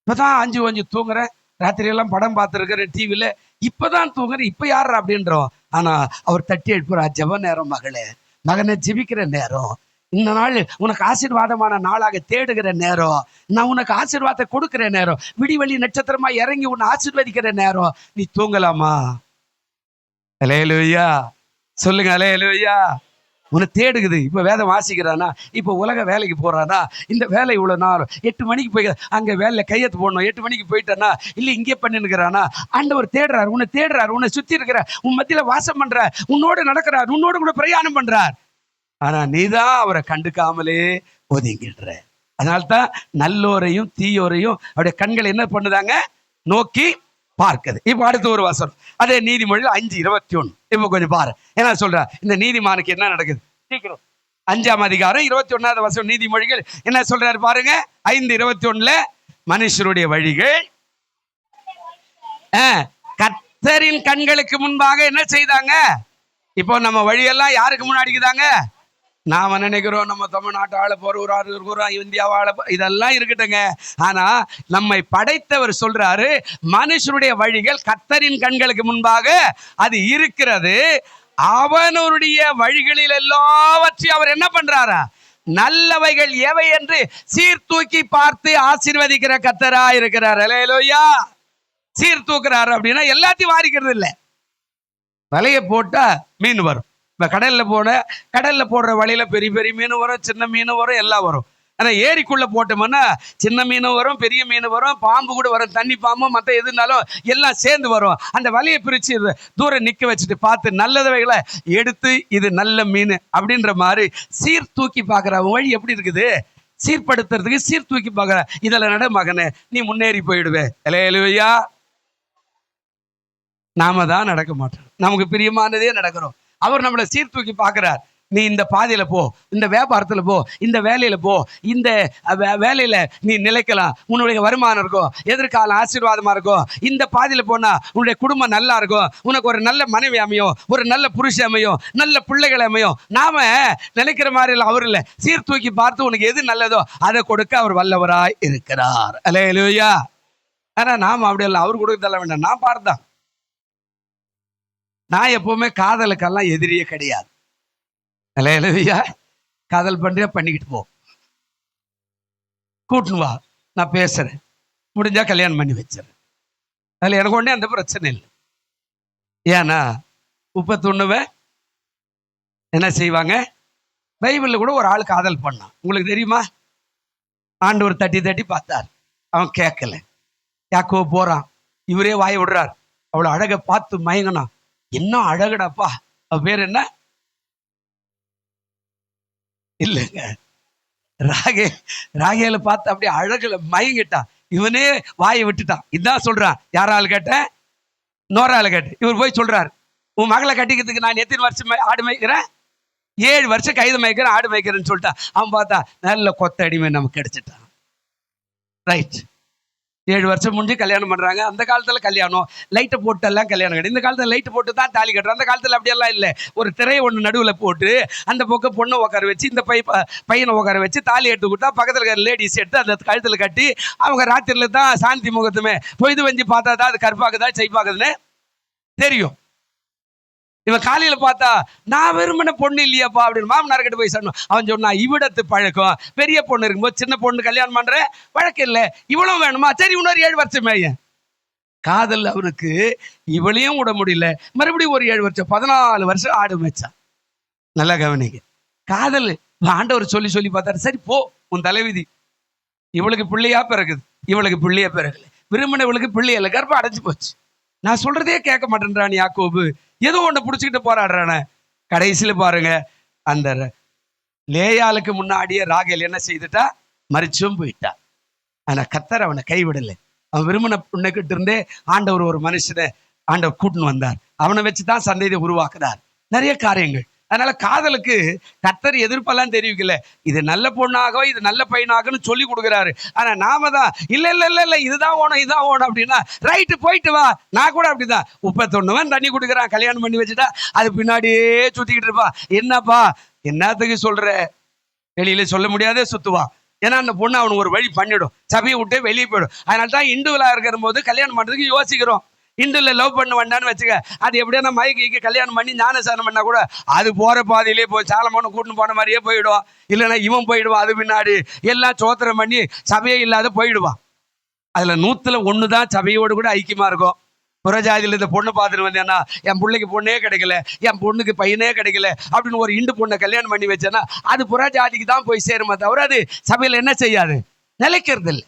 இப்பதான் 5 தூங்குறேன், ராத்திரி எல்லாம் படம் பார்த்துருக்கிறேன் டிவில, இப்பதான் தூங்குறேன், இப்ப யாரா அப்படின்றோம். ஆனா அவர் தட்டி எழுப்புறா. ஜெப நேரம் மகளே, மகனை ஜெபிக்கிற நேரம், இந்த நாள் உனக்கு ஆசீர்வாதமான நாளாக தேடுகிற நேரம், நான் உனக்கு ஆசீர்வாதத்தை கொடுக்கிற நேரம், விடிவெளி நட்சத்திரமா இறங்கி உன்னை ஆசீர்வதிக்கிற நேரம். நீ தூங்கலாமா? அல்லேலூயா சொல்லுங்க. அல்லேலூயா. உன்னை தேடுகுது. இப்ப வேதம் வாசிக்கிறானா, இப்ப உலக வேலைக்கு போறானா, இந்த வேலை இவ்வளவு நாள் 8 மணிக்கு போய் அங்க வேலை கையெழுத்து போடணும், 8 மணிக்கு போயிட்டானா, இல்ல இங்கே பண்ணிருக்கிறானா, ஆண்டவர் தேடுறாரு, உன்னை தேடுறாரு, உன்னை சுத்தி இருக்கிற, உன் மத்தியில வாசம் பண்ற, உன்னோடு நடக்கிறார், உன்னோடு கூட பிரயாணம் பண்றார். ஆனா நீதான் அவரை கண்டுக்காமலே ஒதுங்கிடுற. அதனால்தான் நல்லோரையும் தீயோரையும் அவருடைய கண்கள் என்ன பண்ணுதாங்க, நோக்கி பார்க்குது. இப்ப அடுத்த ஒரு வசனம், அதே நீதிமொழியில் 5:21. இப்ப கொஞ்சம் பாரு என்ன சொல்ற. இந்த நீதிமானுக்கு என்ன நடக்குது சீக்கிரம். 5ஆம் அதிகாரம் 21வது வசனம் நீதிமொழிகள் என்ன சொல்றாரு பாருங்க. 5:21 மனுஷருடைய வழிகள் கர்த்தரின் கண்களுக்கு முன்பாக என்ன செய்தாங்க. இப்போ நம்ம வழியெல்லாம் யாருக்கு முன்னாடிக்குதாங்க. நாம நினைக்கிறோம் நம்ம தமிழ்நாட்டு ஆள போறோம், இந்தியாவை ஆள, இதெல்லாம் இருக்கட்டுங்க. ஆனா நம்மை படைத்தவர் சொல்றாரு, மனுஷருடைய வழிகள் கர்த்தரின் கண்களுக்கு முன்பாக அது இருக்கிறது, அவனுடைய வழிகளில் எல்லாவற்றையும் அவர் என்ன பண்றாரா, நல்லவைகள் எவை என்று சீர்தூக்கி பார்த்து ஆசீர்வதிக்கிற கர்த்தரா இருக்கிறார். அல்லேலூயா. சீர்தூக்குறாரு அப்படின்னா எல்லாத்தையும் வாரிக்கிறது இல்லை. வலைய போட்டா மீன் வரும். இப்ப கடல்ல போடுற வலையில பெரிய பெரிய மீன் வரும், சின்ன மீன் வரும், எல்லாம் வரும். ஆனா ஏரிக்குள்ள போட்டோம்னா சின்ன மீன் வரும், பெரிய மீன் வரும், பாம்பு கூட வரும், தண்ணி பாம்பு மற்ற எதுனாலும் எல்லாம் சேர்ந்து வரும். அந்த வலையை பிரிச்சு தூரம் நிக்க வச்சுட்டு பார்த்து நல்லதவைகளை எடுத்து இது நல்ல மீன் அப்படின்ற மாதிரி சீர்தூக்கி பார்க்குற வழி எப்படி இருக்குது, சீர்படுத்துறதுக்கு சீர்தூக்கி பார்க்குற. இதில் நட மகனே, நீ முன்னேறி போயிடுவே. அல்லேலூயா. நாம தான் நடக்க மாட்டோம், நமக்கு பிரியமானதே நடக்கிறோம். அவர் நம்மளை சீர்தூக்கி பார்க்கிறார். நீ இந்த பாதையில போ, இந்த வியாபாரத்துல போ, இந்த வேலையில போ, இந்த வேலையில நீ நிலைக்கலாம், உன்னுடைய வருமானம் இருக்கும், எதிர்காலம் ஆசீர்வாதமா இருக்கும், இந்த பாதையில போனா உன்னுடைய குடும்பம் நல்லா இருக்கும், உனக்கு ஒரு நல்ல மனைவி அமையும், ஒரு நல்ல புருஷன் அமையும், நல்ல பிள்ளைகள் அமையும். நாம நினைக்கிற மாதிரி இல்லை, அவர் இல்லை, சீர்தூக்கி பார்த்து உனக்கு எது நல்லதோ அதை கொடுக்க அவர் வல்லவராய் இருக்கிறார். அல்லேலூயா. ஆனா நாம அப்படி இல்லை, அவர் கொடுக்க தள்ள வேண்டாம், நான் பார்த்தான். நான் எப்பவுமே காதலுக்கெல்லாம் எதிரியே கிடையாது. அல்லேலூயா. காதல் பண்றியா பண்ணிக்கிட்டு போ, கூட்டுன்னு வா, நான் பேசுறேன், முடிஞ்சா கல்யாணம் பண்ணி வச்சிடறேன். அதில் எனக்கு ஒண்ணே அந்த பிரச்சனை இல்லை. ஏன்னா 31 என்ன செய்வாங்க, பைபிள்ல கூட ஒரு ஆள் காதல் பண்ணான், உங்களுக்கு தெரியுமா? ஆண்டவர் தட்டி தட்டி பார்த்தார், அவன் கேட்கல. யாக்கோபு போறான், இவரே வாய விடுறார், அவளை அழகை பார்த்து மயங்கினான். என்ன அழகுடாப்பா, அவ பேர் என்ன இல்லைங்க, ராகேல பார்த்து அப்படியே அழகுல மயங்கிட்டான். இவனே வாயை விட்டுட்டான். இதான் சொல்றான். யாரால கேட்ட, நோரால கேட்டு. இவர் போய் சொல்றாரு, உன் மகளை கட்டிக்கிறதுக்கு நான் எத்தனை வருஷம் ஆடு மேய்க்கிறேன், 7 வருஷம் கைது மேய்க்கிறேன், ஆடு மேய்க்கிறேன்னு சொல்லிட்டான். அவன் பார்த்தா நல்ல கொத்த அடிமை நமக்கு கிடைச்சிட்டான். ரைட். 7 வருஷம் முடிஞ்சு கல்யாணம் பண்றாங்க. அந்த காலத்துல கல்யாணம் லைட்டை போட்டு எல்லாம் கல்யாணம் கிடையாது. இந்த காலத்துல லைட்டு போட்டு தான் தாலி கட்டுறோம். அந்த காலத்துல அப்படியெல்லாம் இல்லை. ஒரு திரையை ஒன்று நடுவில் போட்டு அந்த பக்கம் பொண்ணை உட்கார வச்சு இந்த பையனை உட்கார வச்சு தாலி எடுத்து கொடுத்தா பக்கத்துல இருக்கிற லேடிஸ் எடுத்து அந்த கழுத்துல கட்டி அவங்க ராத்திரில தான் சாந்தி முகத்துமே பொய்து வஞ்சி பார்த்தா தான் அது கற்பாக்குதா செய்ப்பாக்குதுன்னு தெரியும். இவன் காலையில பார்த்தா நான் வெறுமன பொண்ணு இல்லையாப்பா அப்படின்னு மாமனார் கிட்ட போய் சொன்னோம். அவன் சொன்னா இவிடத்து பழக்கம், பெரிய பொண்ணு இருக்கும்போது சின்ன பொண்ணு கல்யாணம் பண்ற வழக்கம் இல்லை, இவளும் வேணுமா, சரி இன்னொரு 7 வருஷம் மேயன். காதல் அவனுக்கு இவளையும் விட முடியல, மறுபடியும் ஒரு 7 வருஷம் 14 வருஷம் ஆடு மேய்ச்சான். நல்லா கவனிங்க. காதல் ஆண்டவர் சொல்லி சொல்லி பார்த்தாரு, சரி போ உன் தலைவிதி. இவளுக்கு பிள்ளையா பிறகுது, இவளுக்கு பிள்ளையா பிறகுல, விரும்பின இவளுக்கு பிள்ளை இல்லை, கர்ப்பம் அடைஞ்சு போச்சு. நான் சொல்றதே கேட்க மாட்டேன்றான் யாக்கோபு, ஏதோ ஒண்ணு பிடிச்சிக்கிட்டு போராடுறான. கடைசியில பாருங்க, அந்த லேயாளுக்கு முன்னாடியே ராகேல் என்ன செய்துட்டா? மரிச்சும் போயிட்டா. ஆனா கர்த்தர் அவனை கைவிடலை. அவன் விரும்பின பொண்ணுகிட்ட இருந்தே ஆண்டவர் ஒரு மனுஷனை ஆண்டவர் கூட்டின்னு வந்தார். அவனை வச்சுதான் சந்ததியை உருவாக்குறார். நிறைய காரியங்கள். அதனால காதலுக்கு கர்த்தர் எதிர்ப்பெல்லாம் தெரிவிக்கல. இது நல்ல பொண்ணாக, இது நல்ல பையனாகன்னு சொல்லி கொடுக்குறாரு. ஆனா நாம தான் இல்ல இல்ல இல்ல இல்ல இதுதான் ஓணும் இதுதான் ஓணும் அப்படின்னா ரைட்டு போயிட்டு வா. நான் கூட அப்படிதான். 31 தண்ணி கொடுக்குறான், கல்யாணம் பண்ணி வச்சுட்டா அது பின்னாடியே சுத்திக்கிட்டு இருப்பா. என்னப்பா என்னத்துக்கு சொல்ற? வெளியில சொல்ல முடியாதே சுத்துவா. ஏன்னா அந்த பொண்ணு அவனுக்கு ஒரு வழி பண்ணிடும், சபையை விட்டே வெளியே போயிடும். அதனால தான் இந்துவலா இருக்கிற போது கல்யாணம் பண்றதுக்கு யோசிக்கிறோம். இந்துல லவ் பண்ண வேண்டான்னு வச்சுக்க, அது எப்படியா மைக்கு கல்யாணம் பண்ணி ஞானசாரம் பண்ணா கூட அது போற பாதையிலே போய் சாலமோனை கூட்டின்னு போன மாதிரியே போயிடும். இல்லைன்னா இவன் போயிடுவான். அது பின்னாடி எல்லாம் சோத்திரம் பண்ணி சபையே இல்லாத போயிடுவான். அதுல 100 தான் சபையோடு கூட ஐக்கியமா இருக்கும். புறஜாதியில் இந்த பொண்ணு பார்த்துட்டு வந்தேன்னா என் பிள்ளைக்கு பொண்ணே கிடைக்கல, என் பொண்ணுக்கு பையனே கிடைக்கல அப்படின்னு ஒரு இந்து பொண்ணை கல்யாணம் பண்ணி வச்சேன்னா அது புறஜாதிக்கு தான் போய் சேருமா தவிர அது சபையில என்ன செய்யாது, நிலைக்கிறது இல்லை.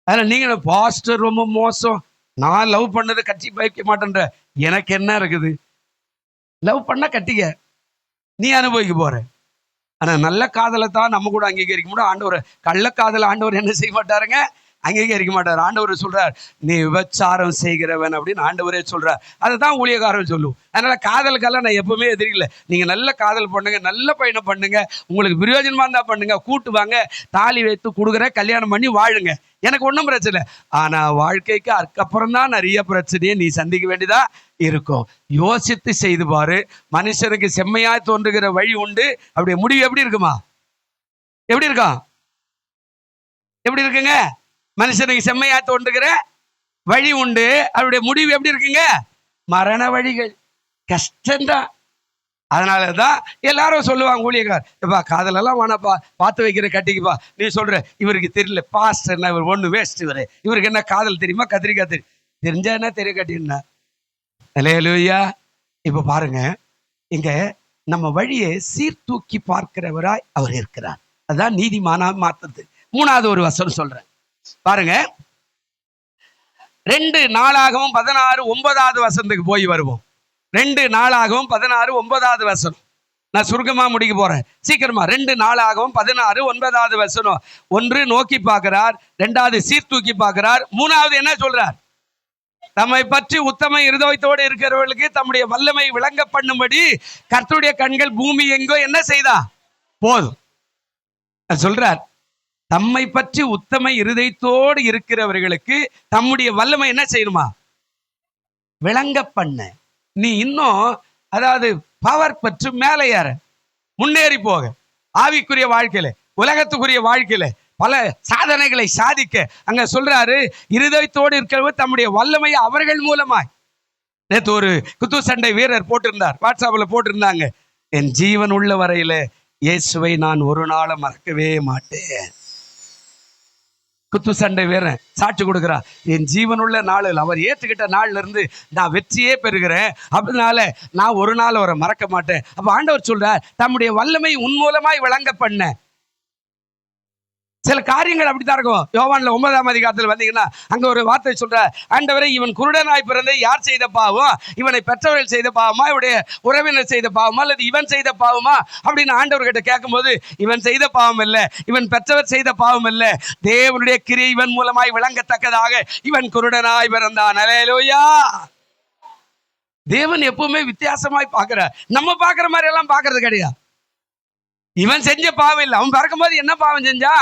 அதனால நீங்க பாஸ்டர் ரொம்ப மோசம், நான் லவ் பண்ணதை கட்சி வைக்க மாட்டேன்ற. எனக்கு என்ன இருக்குது? லவ் பண்ண கட்டிக்க, நீ அனுபவிக்க போற. ஆனா நல்ல காதலை தான் நம்ம கூட அங்கீகரிக்க முடியும். ஆண்டவர் கள்ள காதல் ஆண்டவர் என்ன செய்ய மாட்டாருங்க, அங்கீகரிக்க மாட்டார். ஆண்டவர் சொல்றார் நீ விபச்சாரம் செய்கிறவன் அப்படின்னு ஆண்டவரே சொல்றார். அதை தான் ஊழியக்காரன் சொல்லுவோம். அதனால காதலுக்கெல்லாம் நான் எப்பவுமே எதிரில்லை. நீங்க நல்ல காதல் பண்ணுங்க, நல்ல பயணம் பண்ணுங்க, உங்களுக்கு பிரயோஜனமா இருந்தா பண்ணுங்க, கூட்டு வாங்க, தாலி வைத்து கொடுக்குற, கல்யாணம் பண்ணி வாழுங்க, எனக்கு ஒன்றும் பிரச்சனை. ஆனா வாழ்க்கைக்கு அதுக்கப்புறம் தான் நிறைய பிரச்சனையை நீ சந்திக்க வேண்டியதா இருக்கும். யோசித்து செய்து பாரு. மனுஷனுக்கு செம்மையாய் தோன்றுகிற வழி உண்டு, அப்படியே முடிவு எப்படி இருக்குமா? எப்படி இருக்கும்? எப்படி இருக்குங்க? மனுஷனுக்கு செம்மையா தோன்றுகிற வழி உண்டு, அவருடைய முடிவு எப்படி இருக்குங்க? மரண வழிகள். கஷ்டம்தான். அதனாலதான் எல்லாரும் சொல்லுவாங்க ஊழியக்கார், எப்பா காதலெல்லாம் வேணாப்பா, பார்த்து வைக்கிற கட்டிக்குப்பா. நீ சொல்ற இவருக்கு தெரியல பாஸ்டர் என்ன, இவர் ஒண்ணு வேஸ்ட், இவருக்கு என்ன காதல் தெரியுமா, கத்திரிக்காய் தெரியும், தெரிஞ்சா என்ன தெரிய கட்டினா. அல்லேலூயா. இப்ப பாருங்க, இங்க நம்ம வழியை சீர்தூக்கி பார்க்கிறவராய் அவர் இருக்கிறார். அதான் நீதிமானா மாத்தது. 3வது ஒரு வசனம் சொல்றேன் பாருங்க. 2 நாளாகவும் 16 9வது வசனத்துக்கு போய் வருவோம். 2 நாளாகவும் 16 9வது வசனம். நான் சுருக்கமா முடிக்க போறேன், சீக்கிரமா. 2 நாளாகவும் 16 9வது வசனம். 1 நோக்கி பார்க்கிறார், 2வது சீர்தூக்கி பார்க்கிறார், 3வது என்ன சொல்றார்? தம்மை பற்றி உத்தம இருதயத்தோடு இருக்கிறவர்களுக்கு தம்முடைய வல்லமை விளங்க பண்ணும்படி கர்த்தருடைய கண்கள் பூமி எங்கோ என்ன செய்தா போதும் சொல்றார். தம்மை பற்றி உத்தம இருதயத்தோடு இருக்கிறவர்களுக்கு தம்முடைய வல்லமை என்ன செய்யணுமா? விளங்க பண்ண. நீ இன்னும் அதாவது பவர் பற்றி மேலே ஏற, முன்னேறி போக, ஆவிக்குரிய வாழ்க்கையில, உலகத்துக்குரிய வாழ்க்கையில பல சாதனைகளை சாதிக்க அங்க சொல்றாரு, இருதயத்தோடு இருக்கிறவர் தம்முடைய வல்லமையை அவர்கள் மூலமாய். நேற்று ஒரு குத்து சண்டை வீரர் போட்டிருந்தார், வாட்ஸ்அப்ல போட்டிருந்தாங்க, என் ஜீவன் உள்ள வரையில இயேசுவை நான் ஒரு நாளும் மறக்கவே மாட்டேன். குத்து சண்டை வீரன் சாட்சி கொடுக்கிறான், என் ஜீவனுள்ள நாளில் அவர் ஏற்றுக்கிட்ட நாள்ல இருந்து நான் வெற்றியே பெறுகிறேன், அதனால நான் ஒரு நாள் அவரை மறக்க மாட்டேன். அப்ப ஆண்டவர் சொல்றார், தம்முடைய வல்லமை உன் மூலமாய் விளங்க பண்ண. சில காரியங்கள் அப்படித்தான் இருக்கும். யோவான்ல 9ஆம் அதிகாரத்தில் வந்தீங்கன்னா அங்க ஒரு வார்த்தை சொல்ற, ஆண்டவரே இவன் குருடனாய் பிறந்த யார் செய்த பாவம்? இவனை பெற்றவர்கள் செய்த பாவமா, இவனுடைய உறவினர் செய்த பாவமா, அல்லது இவன் செய்த பாவமா அப்படின்னு ஆண்டவர்கிட்ட கேட்கும்போது, இவன் செய்த பாவம் இல்லை, இவன் பெற்றவர் செய்த பாவம் இல்லை, தேவனுடைய கிரியை இவன் மூலமாய் விளங்கத்தக்கதாக இவன் குருடனாய் பிறந்தான். அல்லேலூயா. தேவன் எப்பவுமே வித்தியாசமாய் பார்க்கிறார். நம்ம பார்க்கிற மாதிரி எல்லாம் பார்க்கறது கிடையாது. இவன் செஞ்ச பாவம் இல்லை, அவன் பிறக்கும் போது என்ன பாவம் செஞ்சா?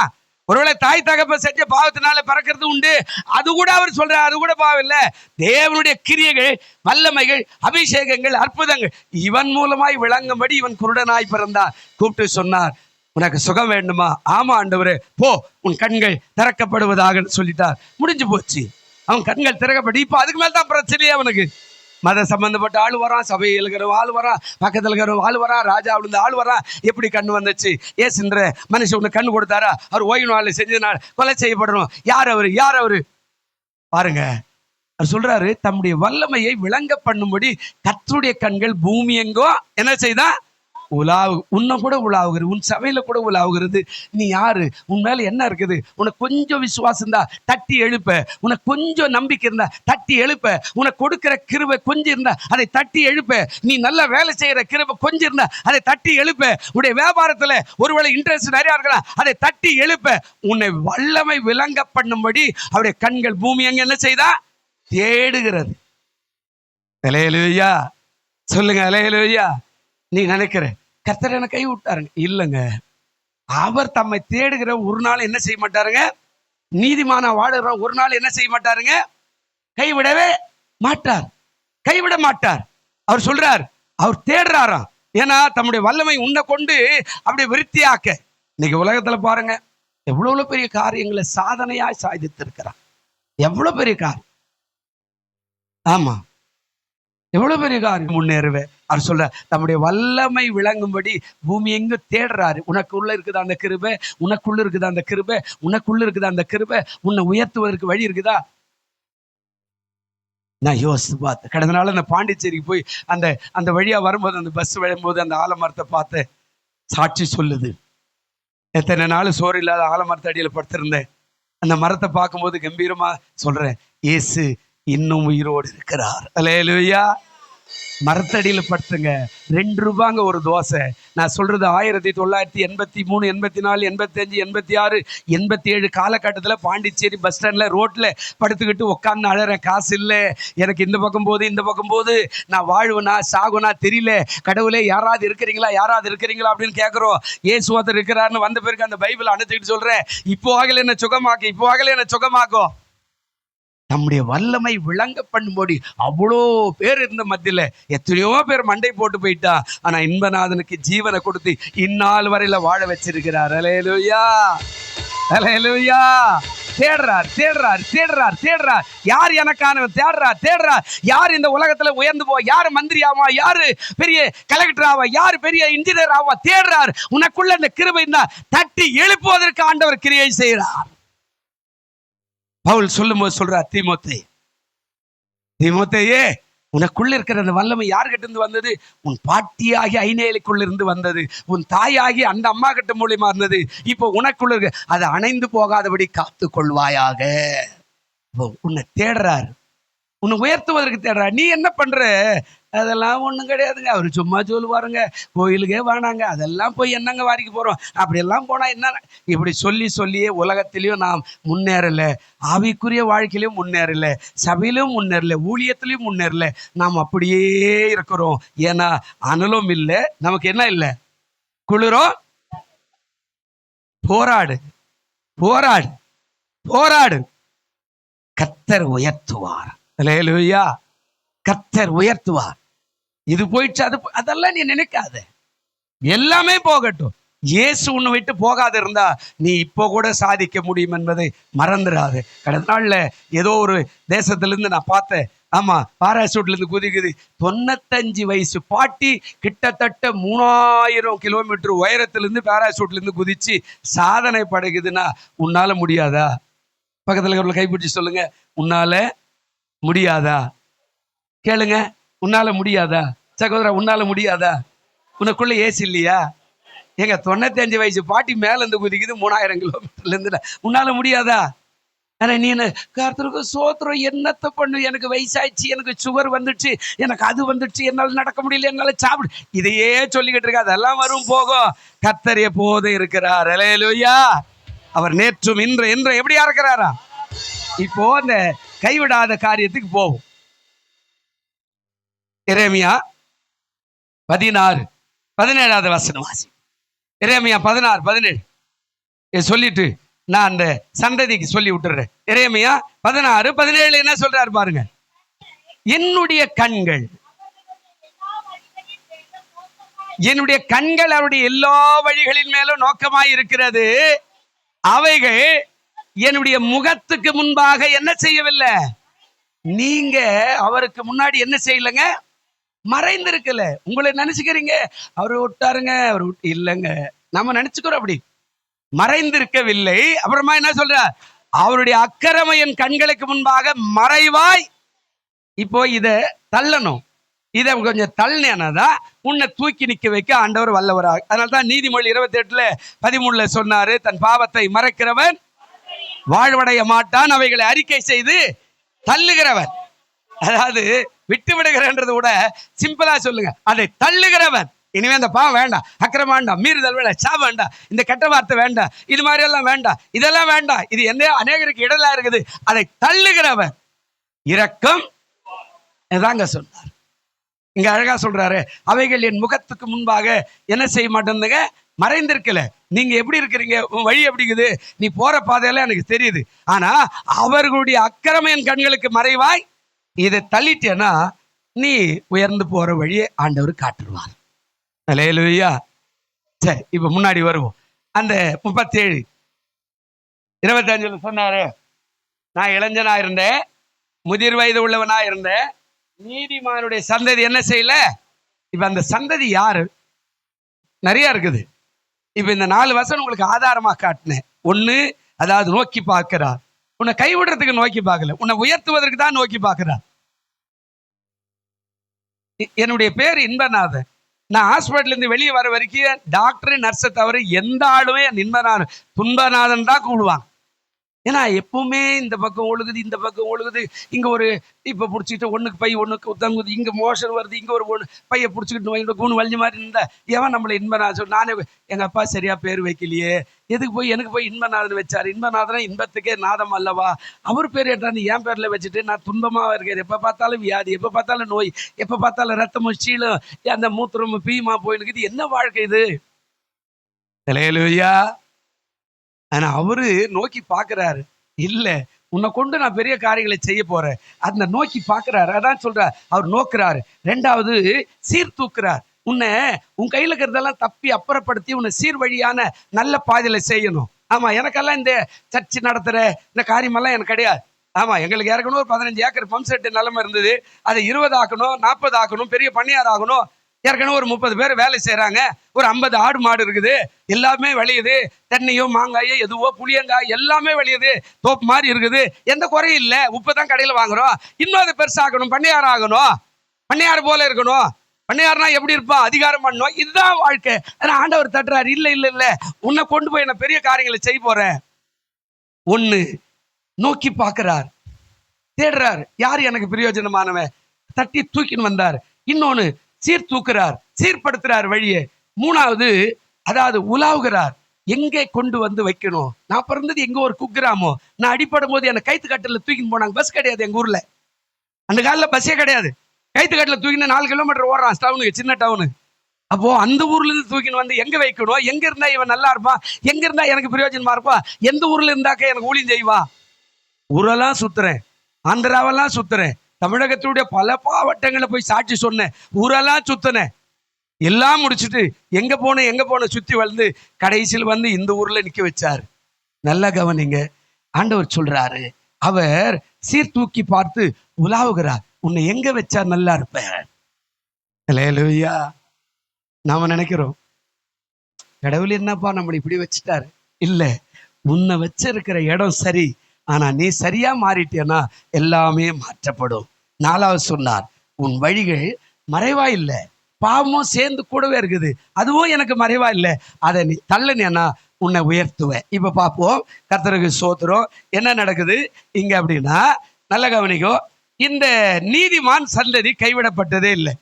ஒருவேளை தாய் தகப்ப செஞ்ச பாவத்தினால பிறக்கிறது உண்டு, அது கூட அவர் சொல்றார், அது கூட பாவம் இல்லை. தேவனுடைய கிரியைகள், வல்லமைகள், அபிஷேகங்கள், அற்புதங்கள் இவன் மூலமாய் விளங்கும்படி இவன் குருடனாய் பிறந்தான். கூப்பிட்டு சொன்னார், உனக்கு சுகம் வேண்டுமா? ஆமா ஆண்டவரே, போ, உன் கண்கள் திறக்கப்படுவதாக சொல்லிட்டார். முடிஞ்சு போச்சு, அவன் கண்கள் திறக்கப்பட்டு. இப்ப அதுக்கு மேல தான் பிரச்சனையே அவனுக்கு. மத சம்பந்தப்பட்ட ஆள் வரான், சபையில் இருக்கிற ஆள் வரான், பக்கத்தில் இருக்கிற ஆள் வரான், ராஜா விழுந்த ஆள் வரான். எப்படி கண்ணு வந்துச்சு? ஏசுன்ற மனுஷன் உனக்கு கண்ணு கொடுத்தாரா? அவர் ஓய்வு நாள் செஞ்சதுனால கொலை செய்யப்படணும். யார் அவரு? யார் அவரு? பாருங்க, அவர் சொல்றாரு, தம்முடைய வல்லமையை விளங்க பண்ணும்படி கர்த்தருடைய கண்கள் பூமி எங்கோ என்ன செய்தா உலாவு உன்னை கூட உலாவுகிறது, உன் சபையில கூட உலாவுகிறது. நீ யாரு? உன் மேல என்ன இருக்குது? உனக்கு கொஞ்சம் விசுவாசம் இருந்தா தட்டி எழுப்ப, உனக்கு கொஞ்சம் நம்பிக்கை இருந்தா தட்டி எழுப்ப, உனக்கு கொடுக்கிற கிருபை கொஞ்சம் இருந்தா அதை தட்டி எழுப்ப, நீ நல்லா வேலை செய்யற கிருபை கொஞ்சம் இருந்தா அதை தட்டி எழுப்ப, உன்னுடைய வியாபாரத்துல ஒருவேளை இன்ட்ரெஸ்ட் நிறைய இருக்கலாம் அதை தட்டி எழுப்ப, உன்னை வல்லமை விளங்க பண்ணும்படி அவருடைய கண்கள் பூமி அங்க என்ன செய்தா தேடுகிறது. அல்லேலூயா சொல்லுங்க, அல்லேலூயா. நீ நினைக்கிற கர்த்தர் என்ன கை விட்டாருங்க? இல்லைங்க, அவர் தம்மை தேடுகிற ஒரு நாள் என்ன செய்ய மாட்டாருங்க, நீதிமான வாடுகிற ஒரு நாள் என்ன செய்ய மாட்டாருங்க, கைவிடவே மாட்டார், கைவிட மாட்டார். அவர் சொல்றார், அவர் தேடுறாராம். ஏன்னா தம்முடைய வல்லமை உன்னை கொண்டு அப்படியே விருத்தியாக்க. இன்னைக்கு உலகத்துல பாருங்க எவ்வளவு பெரிய காரியங்களை சாதனையாய் சாதித்திருக்கிறார். எவ்வளவு பெரிய காரியம், ஆமா எவ்வளவு பெரிய காரியம். முன்னேறுவேன் அவர் சொல்ற தம்முடைய வல்லமை விளங்கும்படி பூமி எங்க தேடுறாரு. உனக்குள்ள இருக்குதா அந்த கிருபை? உனக்குள்ள இருக்குதா அந்த கிருபை? உனக்குள்ள இருக்குதா அந்த கிருபை? உன்னை உயர்த்துவதற்கு வழி இருக்குதா? நான் யோசித்து பார்த்தேன். கடந்த நாள் அந்த பாண்டிச்சேரிக்கு போய் அந்த அந்த வழியா வரும்போது, அந்த பஸ் வரும்போது அந்த ஆலமரத்தை பார்த்து சாட்சி சொல்லுது. எத்தனை நாள் சோறு இல்லாத ஆலமரத்து அடியில படுத்திருந்தேன். அந்த மரத்தை பார்க்கும்போது கம்பீரமா சொல்றேன், இயேசு இன்னும் உயிரோடு இருக்கிறார். அல்லேலூயா. மரத்தடியில படுத்துங்க, 2 ரூபாங்க ஒரு தோசை. நான் சொல்றது 1983, 84, 85, 86, 87 காலகட்டத்தில் பாண்டிச்சேரி பஸ் ஸ்டாண்ட்ல ரோட்ல படுத்துக்கிட்டு உட்காந்து அழறேன். காசு இல்லை எனக்கு, இந்த பக்கம் போது இந்த பக்கம் போது, நான் வாழ்வனா சாகுனா தெரியல. கடவுளே யாராவது இருக்கிறீங்களா, யாராவது இருக்கிறீங்களா அப்படின்னு கேட்குறோம். ஏசுவாத்தர் இருக்கிறாருன்னு வந்த பிறகு அந்த பைபிள் அனுப்பிச்சுட்டு சொல்றேன், இப்போ ஆகல என்ன சுகமாக்கும், இப்போ ஆகல என்ன சுகமாக்கும். நம்முடைய வல்லமை விளங்க பண்ணும்போது அவ்வளோ பேர் இருந்த மத்தியில எத்தனையோ பேர் மண்டை போட்டு போயிட்டா, ஆனா இன்பநாதனுக்கு ஜீவனை கொடுத்து இந்நாள் வரையில வாழ வச்சிருக்கிறார். அல்லேலூயா, அல்லேலூயா. தேடுறார் தேடுறார் தேடுறார் தேடுறார். யார் எனக்கானவன்? தேடுறார் தேடுறார். யார் இந்த உலகத்துல உயர்ந்து போ, யாரு மந்திரி ஆவா, யாரு பெரிய கலெக்டர் ஆவா, யாரு பெரிய இன்ஜினியர் ஆவா, தேடுறார். உனக்குள்ள இந்த கிருபை தான் தட்டி எழுப்புவதற்கு ஆண்டவர் கிரியை செய்கிறார். பவுல் சொல்லும்போது சொல்றார், தீமோத்தேயே உனக்குள்ள இருக்கிற அந்த வல்லமை யார்கிட்ட இருந்து வந்தது? உன் பாட்டியாகி ஐநேலுக்குள்ள இருந்து வந்தது, உன் தாயாகி அந்த அம்மா கிட்ட மூலியமா இருந்தது. இப்போ உனக்குள்ள இருக்கு, அதை அணைந்து போகாதபடி காத்து கொள்வாயாக. உன்னை தேடுறாரு, உன்னை உயர்த்துவதற்கு தேடுறாரு. நீ என்ன பண்ற? அதெல்லாம் ஒன்றும் கிடையாதுங்க, அவர் சும்மா சொல்லுவாருங்க, கோயிலுக்கே வேணாங்க, அதெல்லாம் போய் என்னங்க வாரிக்கு போகிறோம், அப்படியெல்லாம் போனால் என்ன, இப்படி சொல்லி சொல்லியே உலகத்திலையும் நாம் முன்னேறலை, ஆவிக்குரிய வாழ்க்கையிலையும் முன்னேறலை, சபையிலும் முன்னேறலை, ஊழியத்திலையும் முன்னேறலை. நாம் அப்படியே இருக்கிறோம். ஏன்னா அனலும் இல்லை, நமக்கு என்ன இல்லை, குளிரும். போராடு போராடு போராடு, கர்த்தர் உயர்த்துவார். அல்லேலூயா. கர்த்தர் உயர்த்துவார். இது போயிடுச்சு, அதெல்லாம் நீ நினைக்காத, எல்லாமே போகட்டும். இயேசு உன்னை விட்டு போகாத இருந்தா நீ இப்போ கூட சாதிக்க முடியும் என்பதை மறந்துடாது. கடந்த நாள்ல ஏதோ ஒரு தேசத்துல இருந்து நான் பார்த்தேன், ஆமா பாராசூட்ல இருந்து குதிக்குது. 95 வயசு பாட்டி கிட்டத்தட்ட 3000 கிலோமீட்டர் உயரத்திலிருந்து பாராசூட்ல இருந்து குதிச்சு சாதனை படைக்குதுன்னா உன்னால முடியாதா? பக்கத்துல இருக்கிறவங்களை கைப்பிடிச்சு சொல்லுங்க, உன்னால முடியாதா? கேளுங்க, உன்னால முடியாதா? சகோதரா, உன்னால முடியாதா? உனக்குள்ள ஏசி இல்லையா? எங்க 95 வயசு பாட்டி மேல இருந்து குதிக்குது 3000 கிலோமீட்டர்ல இருந்து, உன்னால முடியாதா? ஆனா நீ என்ன, கர்த்தருக்கு சோத்திரம், என்னத்தை பண்ணு, எனக்கு வயசாயிடுச்சு, எனக்கு சுகர் வந்துடுச்சு, எனக்கு அது வந்துடுச்சு, என்னால் நடக்க முடியல, என்னால சாப்பிடு, இதையே சொல்லிக்கிட்டு இருக்க. அதெல்லாம் வரும் போகும். கர்த்தர் எப்போதும் இருக்கிறார். அல்லேலூயா. அவர் நேற்றும் இன்று என்று எப்படியா இருக்கிறாரா? இப்போ அந்த கைவிடாத காரியத்துக்கு போகும். எரேமியா 16:17 வசனம் வாசி. எரேமியா 16:17 சொல்லிட்டு நான் அந்த சந்ததிக்கு சொல்லி விட்டுறேன். எரேமியா 16:17 என்ன சொல்றாரு பாருங்க. என்னுடைய கண்கள் அவருடைய எல்லா வழிகளின் மேலும் நோக்கமாய் இருக்கிறது. அவைகள் என்னுடைய முகத்துக்கு முன்பாக என்ன செய்யவில்லை. நீங்க அவருக்கு முன்னாடி என்ன செய்யலங்க, மறைந்திருக்கல. உங்களை நினைச்சுக்கிறீங்க அவரு விட்டாருங்க, அவர் இல்லைங்க, நம்ம நினைச்சுக்கிறோம் அப்படி. மறைந்திருக்கவில்லை. அப்புறமா என்ன சொல்ற, அவருடைய அக்கிரமம் என் கண்களுக்கு முன்பாக மறைவாய். இப்போ இத தள்ளணும். இதை கொஞ்சம் தள்ளினதான் உன்னை தூக்கி நிக்க வைக்க ஆண்டவர் வல்லவராக. அதனால்தான் நீதிமொழி 28:13 சொன்னாரு, தன் பாவத்தை மறைக்கிறவன் வாழ்வடைய மாட்டான், அவைகளை அறிக்கை செய்து தள்ளுகிறவன். அதாவது விட்டு விடுகிறன்றது கூட சிம்பிளா சொல்லுங்க, அதை தள்ளுகிறவன். இனிமே அந்த பாவம் வேண்டாம், அக்கிரமம் வேண்டாம், மீறுதல் வேண்டாம், சா வேண்டாம், இந்த கெட்ட வார்த்தை வேண்டாம், இது மாதிரி எல்லாம் வேண்டாம், இதெல்லாம் வேண்டாம், இது என்ன அநேகருக்கு இடலா இருக்குது, அதை தள்ளுகிறவன் இரக்கம் தாங்க சொன்னார். இங்க அழகா சொல்றாரு, அவைகள் என் முகத்துக்கு முன்பாக என்ன செய்ய மாட்டேங்க, மறைந்திருக்கல. நீங்க எப்படி இருக்கிறீங்க, உன் வழி எப்படி இருக்குது, நீ போற பாதையெல்லாம் எனக்கு தெரியுது. ஆனா அவர்களுடைய அக்கிரமம் என் கண்களுக்கு மறைவாய், இதை தள்ளிட்டேன்னா நீ உயர்ந்து போற வழியை ஆண்டவர் காட்டுருவார். அல்லேலூயா. சரி, இப்ப முன்னாடி வருவோம். அந்த 37:25 சொன்னாரு, நான் இளைஞனா இருந்தேன், முதிர் வயது உள்ளவனா இருந்தேன், நீதிமானுடைய சந்ததி என்ன செய்யல. இப்ப அந்த சந்ததி யாரு? நிறைய இருக்குது. இப்ப இந்த 4 வசனம் உங்களுக்கு ஆதாரமா காட்டினேன். ஒண்ணு, அதாவது நோக்கி பார்க்கிறார், உன்னை கைவிடுறதுக்கு நோக்கி பார்க்கல, உன்னை உயர்த்துவதற்கு தான் நோக்கி பார்க்கிறார். என்னுடைய பேர் இன்பநாதன். நான் ஹாஸ்பிட்டல் இருந்து வெளியே வர வரைக்கும் டாக்டர் நர்ஸை தவிர எந்த ஆளுமே இன்பநாதன் துன்பநாதன் தான் கூடுவாங்க. ஏன்னா எப்பவுமே இந்த பக்கம் ஒழுகுது, இந்த பக்கம் ஒழுகுது, இங்க ஒரு இப்ப பிடிச்சிட்டு ஒண்ணுக்கு பை ஒண்ணுக்கு தங்குது, இங்க மோஷன் வருது, இங்க ஒரு பையை பிடிச்சிக்கிட்டு கூணு வலிஞ்ச மாதிரி இருந்தா எவன் நம்மளை இன்பநாதன். நானே எங்க அப்பா சரியா பேர் வைக்கலையே, எதுக்கு போய் எனக்கு போய் இன்பநாதன் வச்சாரு, இன்பநாதனா இன்பத்துக்கே நாதம் அல்லவா, அவர் பேர் ஏற்றாந்து என் பேர்ல வச்சுட்டு நான் துன்பமா இருக்கேன். எப்ப பார்த்தாலும் வியாதி, எப்ப பார்த்தாலும் நோய், எப்ப பார்த்தாலும் ரத்தமும் சீலும் அந்த மூத்திரமும் பீமா போயிருக்கு. இது என்ன வாழ்க்கை இது? அல்லேலூயா. ஆனா அவரு நோக்கி பார்க்கிறாரு, இல்ல உன்னை கொண்டு நான் பெரிய காரியங்களை செய்ய போறேன், அந்த நோக்கி பார்க்கிறாரு. அதான் சொல்றார், அவர் நோக்குறாரு. 2வது சீர்தூக்குறார். உன்னை உன் கையில இருக்கிறதெல்லாம் தப்பி அப்புறப்படுத்தி உன்னை சீர் வழியான நல்ல பாதையில செய்யணும். ஆமா, எனக்கெல்லாம் இந்த சர்ச்சு நடத்துற இந்த காரியமெல்லாம் எனக்கு கிடையாது. ஆமா, எங்களுக்கு ஏற்கனவே ஒரு 15 ஏக்கர் பம்ப் செட்டு நிலைமை இருந்தது, அதை 20 ஆக்கணும், 40 ஆக்கணும், பெரிய பண்ணையார் ஆகணும். ஏற்கனவே ஒரு 30 பேர் வேலை செய்யறாங்க, ஒரு 50 ஆடு மாடு இருக்குது, எல்லாமே விளையுது, தென்னையோ மாங்காயோ எதுவோ புளியங்காய் எல்லாமே விளையுது, தோப்பு மாதிரி இருக்குது, எந்த குறையும் இல்லை. உப்பு தான் கடையில் வாங்குறோம், இன்னும் அதை பெருசாகணும், பண்ணையார் ஆகணும், பண்ணையார் போல இருக்கணும். பண்ணையார்னா எப்படி இருப்பான், அதிகாரம் பண்ணணும், இதுதான் வாழ்க்கை. ஆனா ஆண்டவர் தட்டுறாரு, இல்ல இல்ல இல்ல, உன்னை கொண்டு போய் என்ன பெரிய காரியங்களை செய்ய போறேன். ஒண்ணு நோக்கி பார்க்கிறார், தேடுறாரு, யார் எனக்கு பிரயோஜனமானவன், தட்டி தூக்கின்னு வந்தார். இன்னொன்னு சீர்தூக்குறார், சீர்படுத்துறார் வழியை. 3வது அதாவது உலாவுகிறார், எங்கே கொண்டு வந்து வைக்கணும். நான் பிறந்தது எங்க ஒரு குக்கிராமோ, நான் அடிப்படும் போது என்னை கைத்து கட்டில தூக்கின்னு போனாங்க. பஸ் கிடையாது எங்க ஊர்ல, அந்த காலில் பஸ்ஸே கிடையாது. கைத்து கட்டில தூக்கின்னு 4 கிலோமீட்டர் ஓடுறான் டவுனுக்கு, சின்ன டவுனு. அப்போ அந்த ஊர்ல இருந்து தூக்கின்னு வந்து எங்க வைக்கணும், எங்க இருந்தா இவன் நல்லா இருப்பான், எங்க இருந்தா எனக்கு பிரயோஜனமா இருப்பா, எந்த ஊர்ல இருந்தாக்க எனக்கு ஊழியம் செய்வா. ஊரெல்லாம் சுத்துறேன், ஆந்திராவெல்லாம் சுத்துறேன், தமிழகத்துடைய பல மாவட்டங்களை போய் சாட்சி சொன்னேன், ஊரெல்லாம் சுத்தினேன், எல்லாம் முடிச்சுட்டு எங்க போன சுத்தி வந்து கடைசியில் வந்து இந்த ஊர்ல நிக்க வச்சாரு. நல்லா கவனிங்க, ஆண்டவர் சொல்றாரு, அவர் சீர்தூக்கி பார்த்து உலாவுகிறார், உன்னை எங்க வச்சா நல்லா இருப்ப. அல்லேலூயா. நாம நினைக்கிறோம், கடவுள் என்னப்பா நம்மளை இப்படி வச்சுட்டாரு. இல்ல, உன்னை வச்சிருக்கிற இடம் சரி, ஆனா நீ சரியா மாறிட்டேன்னா எல்லாமே மாற்றப்படும். 4வது சொன்னார், உன் வழிகள் மறைவா இல்லை, பாவமும் சேர்ந்து கூடவே இருக்குது, அதுவும் எனக்கு மறைவா இல்லை, அதை நீ தள்ளுனேன்னா உன்னை உயர்த்துவேன். இப்ப பார்ப்போம், கர்த்தருக்கு ஸ்தோத்திரம். என்ன நடக்குது இங்க அப்படின்னா, நல்ல கவனிக்கோ, இந்த நீதிமான் சந்ததி கைவிடப்பட்டதே இல்லை.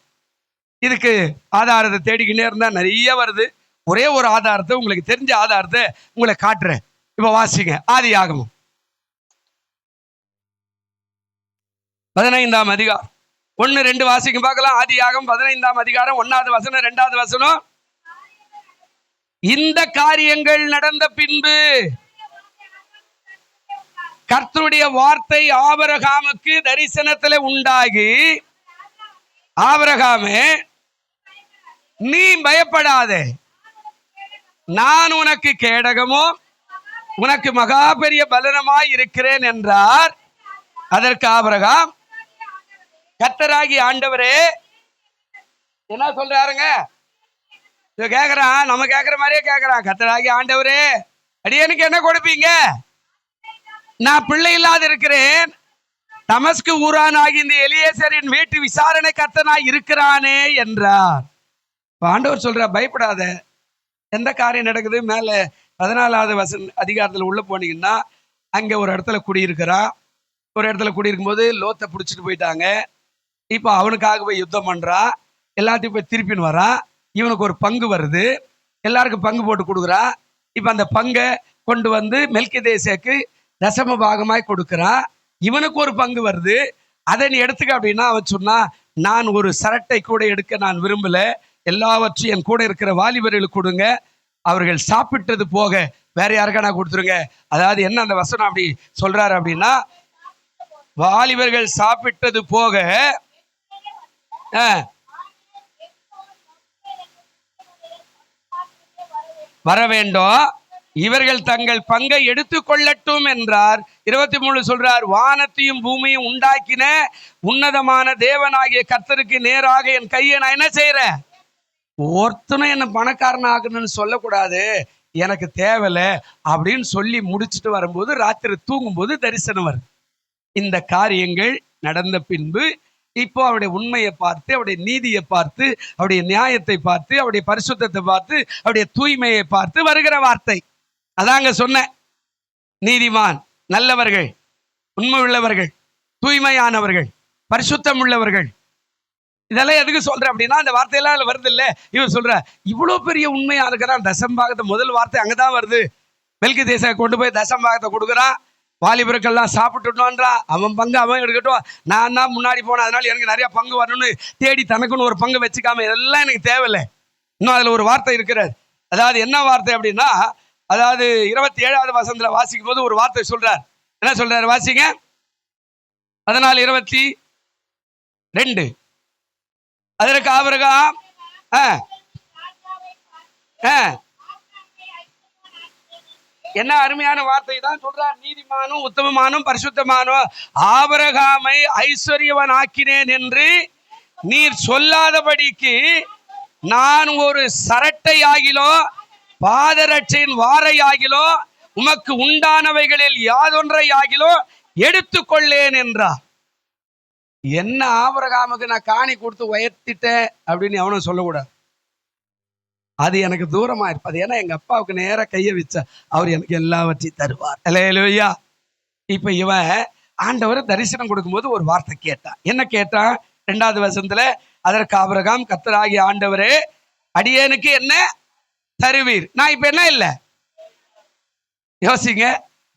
இதுக்கு ஆதாரத்தை தேடிக்கிட்டே இருந்தா நிறைய வருது. ஒரே ஒரு ஆதாரத்தை, உங்களுக்கு தெரிஞ்ச ஆதாரத்தை உங்களை காட்டுறேன். இப்ப வாசிங்க, ஆதியாகமம் 15ஆம் அதிகாரம் 1-2 வாசிக்க பார்க்கலாம். ஆதியாகமம் 15ஆம் அதிகாரம் 1வது வசனம் 2வது வசனம். இந்த காரியங்கள் நடந்த பின்பு கர்த்தருடைய வார்த்தை ஆபிரகாமுக்கு தரிசனத்திலே உண்டாகி, ஆபிரகாமே நீ பயப்படாதே, நான் உனக்கு கேடகமோ உனக்கு மகா பெரிய பலனமாய் இருக்கிறேன் என்றார். அதற்கு ஆபிரகாம், கர்த்தராகி ஆண்டவரே, என்ன சொல்றாருங்க, கேக்குறான், நம்ம கேக்குற மாதிரியே கேக்குறான். கர்த்தராகி ஆண்டவரே, அடியனுக்கு என்ன கொடுப்பீங்க, நான் பிள்ளை இல்லாத இருக்கிறேன், தமஸ்கு ஊரானாகி இந்த எலியேசரின் வீட்டு விசாரணை கர்த்தனாய் இருக்கிறானே என்றார். ஆண்டவர் சொல்ற, பயப்படாத. எந்த காரியம் நடக்குது? மேல 14வது அதிகாரத்துல உள்ள போனீங்கன்னா அங்க ஒரு இடத்துல குடியிருக்கிறான். ஒரு இடத்துல குடியிருக்கும் போது லோத்தை பிடிச்சிட்டு போயிட்டாங்க. இப்போ அவனுக்காக போய் யுத்தம் பண்றான். எல்லாத்தையும் போய் திருப்பின்னு வரான். இவனுக்கு ஒரு பங்கு வருது. எல்லாருக்கும் பங்கு போட்டு கொடுக்குறான். இப்ப அந்த பங்கை கொண்டு வந்து மெல்கிதேசேக்கு தசம பாகமாய் கொடுக்குறான். இவனுக்கு ஒரு பங்கு வருது. அதை நீ எடுத்துக்க அப்படின்னா அவன் சொன்னா, நான் ஒரு சரட்டை கூட எடுக்க நான் விரும்பல. எல்லாவற்றையும் என் கூட இருக்கிற வாலிபர்களுக்கு கொடுங்க. அவர்கள் சாப்பிட்டது போக வேற யாருக்கா நான் கொடுத்துருங்க. அதாவது என்ன அந்த வசனம் அப்படி சொல்றாரு அப்படின்னா, வாலிபர்கள் சாப்பிட்டது போக வர வேண்டும், இவர்கள் தங்கள் பங்கை எடுத்துக் கொள்ளட்டும் என்றார். 23 சொல்றார், வானத்தையும் பூமியும் உண்டாக்கின உன்னதமான தேவனாகிய கர்த்தருக்கு நேராக என் கையை நான் என்ன செய்யறேன்? ஒருத்தனும் என்ன பணக்காரன் ஆகணும்னு சொல்லக்கூடாது, எனக்கு தேவையில்ல அப்படின்னு சொல்லி முடிச்சுட்டு வரும்போது ராத்திரி தூங்கும்போது தரிசனம் வருது. இந்த காரியங்கள் நடந்த பின்பு இப்போ அவருடைய உண்மையை பார்த்து, அவருடைய நீதியை பார்த்து, அவருடைய நியாயத்தை பார்த்து, அவருடைய பரிசுத்தத்தை பார்த்து, அவருடைய தூய்மையை பார்த்து வருகிற வார்த்தை. அதாங்க சொன்ன, நீதிமான், நல்லவர்கள், உண்மை உள்ளவர்கள், தூய்மையானவர்கள், பரிசுத்தம் உள்ளவர்கள். இதெல்லாம் எதுக்கு சொல்ற அப்படின்னா, அந்த வார்த்தையெல்லாம் வருது இல்ல. இவர் சொல்ற, இவ்வளவு பெரிய உண்மையா இருக்கிறான். தசம்பாகத்தை முதல் வார்த்தை அங்கதான் வருது. மெல்கிதேசே கொண்டு போய் தசம்பாகத்தை கொடுக்குறான். வாலிபருக்கெல்லாம் சாப்பிட்டுட்டோன்றா. அவன் பங்கு அவன் எடுக்கட்டும், நான் தான் முன்னாடி போனேன், அதனால எனக்கு நிறைய பங்கு வரணும்னு தேடி தனக்குன்னு ஒரு பங்கு வச்சுக்காம, இதெல்லாம் எனக்கு தேவையில்லை. இன்னும் அதுல ஒரு வார்த்தை இருக்கிறது. அதாவது என்ன வார்த்தை அப்படின்னா, அதாவது 27வது வசனத்துல வாசிக்கும் போது ஒரு வார்த்தை சொல்றார். என்ன சொல்றாரு? வாசிங்க. அதனால 22, அதற்கு ஆபிரகாம் என்ன அருமையான வார்த்தை தான் சொல்றார். நீதிமானும் உத்தமமானும் பரிசுத்தமானும் ஆபிரகாமை ஐஸ்வர்யவன் ஆக்கினேன் என்று நீர் சொல்லாதபடிக்கு நான் ஒரு சரட்டை ஆகிலோ பாதரட்சையின் வாரை ஆகிலோ உமக்கு உண்டானவைகளில் யாதொன்றை ஆகிலோ எடுத்துக்கொள்ளேன் என்றார். என்ன ஆபிரகாமுக்கு நான் காணி கொடுத்து உயர்த்திட்டேன் அப்படின்னு அவனும் சொல்லக்கூடாது. அது எனக்கு தூரமா இருப்பது. ஏன்னா எங்க அப்பாவுக்கு நேர கைய வச்ச அவர் எனக்கு எல்லாவற்றையும் தருவார். அல்லேலூயா. இப்ப இவன் ஆண்டவர் தரிசனம் கொடுக்கும்போது ஒரு வார்த்தை கேட்டான். என்ன கேட்டான்? 2வது வசனத்துல, அதற்கு ஆபிரகாம், கர்த்தராகிய ஆண்டவரே, அடியேனுக்கு என்ன தருவீர்? நான் இப்ப என்ன இல்லை யோசிங்க.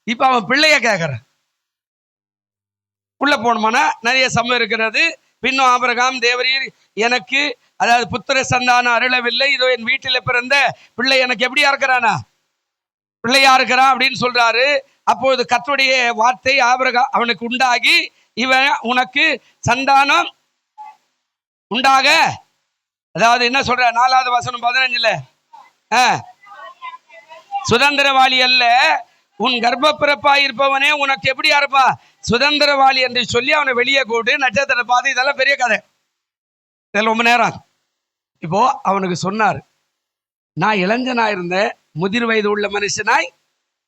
இப்ப அவன் பிள்ளைய கேட்கறான். உள்ள போனோம்னா நிறைய சமயம் இருக்கிறது. பின்னும் ஆபிரகாம், தேவரீர் எனக்கு, அதாவது புத்திர சந்தானம் அருளவில்லை, இதோ என் வீட்டில் பிறந்த பிள்ளை எனக்கு எப்படியா இருக்கிறானா? பிள்ளையா இருக்கிறான் அப்படின்னு சொல்றாரு. அப்போது கர்த்தருடைய வார்த்தை ஆபிரகாம் அவனுக்கு உண்டாகி, இவன் உனக்கு சந்தானம் உண்டாக, அதாவது என்ன சொல்ற? 4வது வசனம் 15ல, சுதந்திரவாளி அல்ல, உன் கர்ப்ப பிறப்பாய் இருப்பவனே உனக்கு எப்படியா இருப்பா? சுதந்திரவாளி என்று சொல்லி அவனை வெளியே கூட்டு நட்சத்திர பாதி. இதெல்லாம் பெரிய கதை, இதெல்லாம் ரொம்ப நேரம். இப்போ அவனுக்கு சொன்னார், நான் இளைஞனா இருந்தேன், முதிர் வயது உள்ள மனுஷனாய்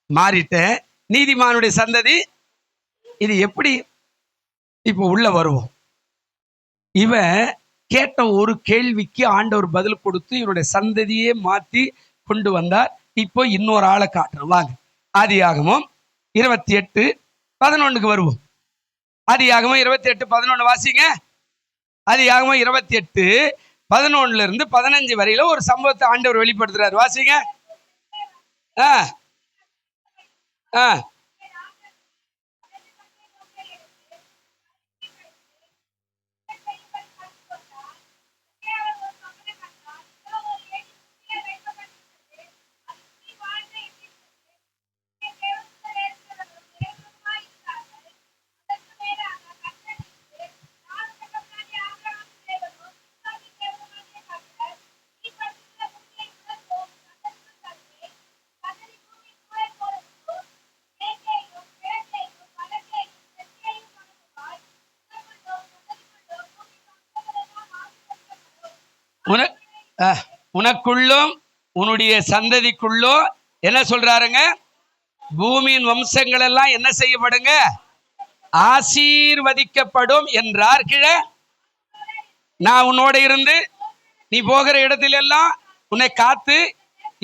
மாறிட்டேன், நீதிமானுடைய சந்ததி இது எப்படி? இப்போ உள்ள வருவோம். இவன் கேட்ட ஒரு கேள்விக்கு ஆண்டவர் பதில் கொடுத்து இவனுடைய சந்ததியே மாத்தி கொண்டு வந்தார். இப்போ இன்னொரு ஆளை காட்டுறோம் வாங்க. ஆதியாகமம் 28:11 வருவோம். ஆதியாகமம் 28:11 வாசிங்க. ஆதியாகமம் 28:11 இருந்து 15 வரையில ஒரு சம்பவத்தை ஆண்டவர் வெளிப்படுத்துறாரு. வாசிங்க. உனக்குள்ளும் உன்னுடைய சந்ததிக்குள்ளும் என்ன சொல்றாருங்க? பூமியின் வம்சங்கள் எல்லாம் என்ன செய்யப்படுங்க? ஆசீர்வதிக்கப்படும் என்றார். கீழே, நான் உன்னோட இருந்து நீ போகிற இடத்திலெல்லாம் உன்னை காத்து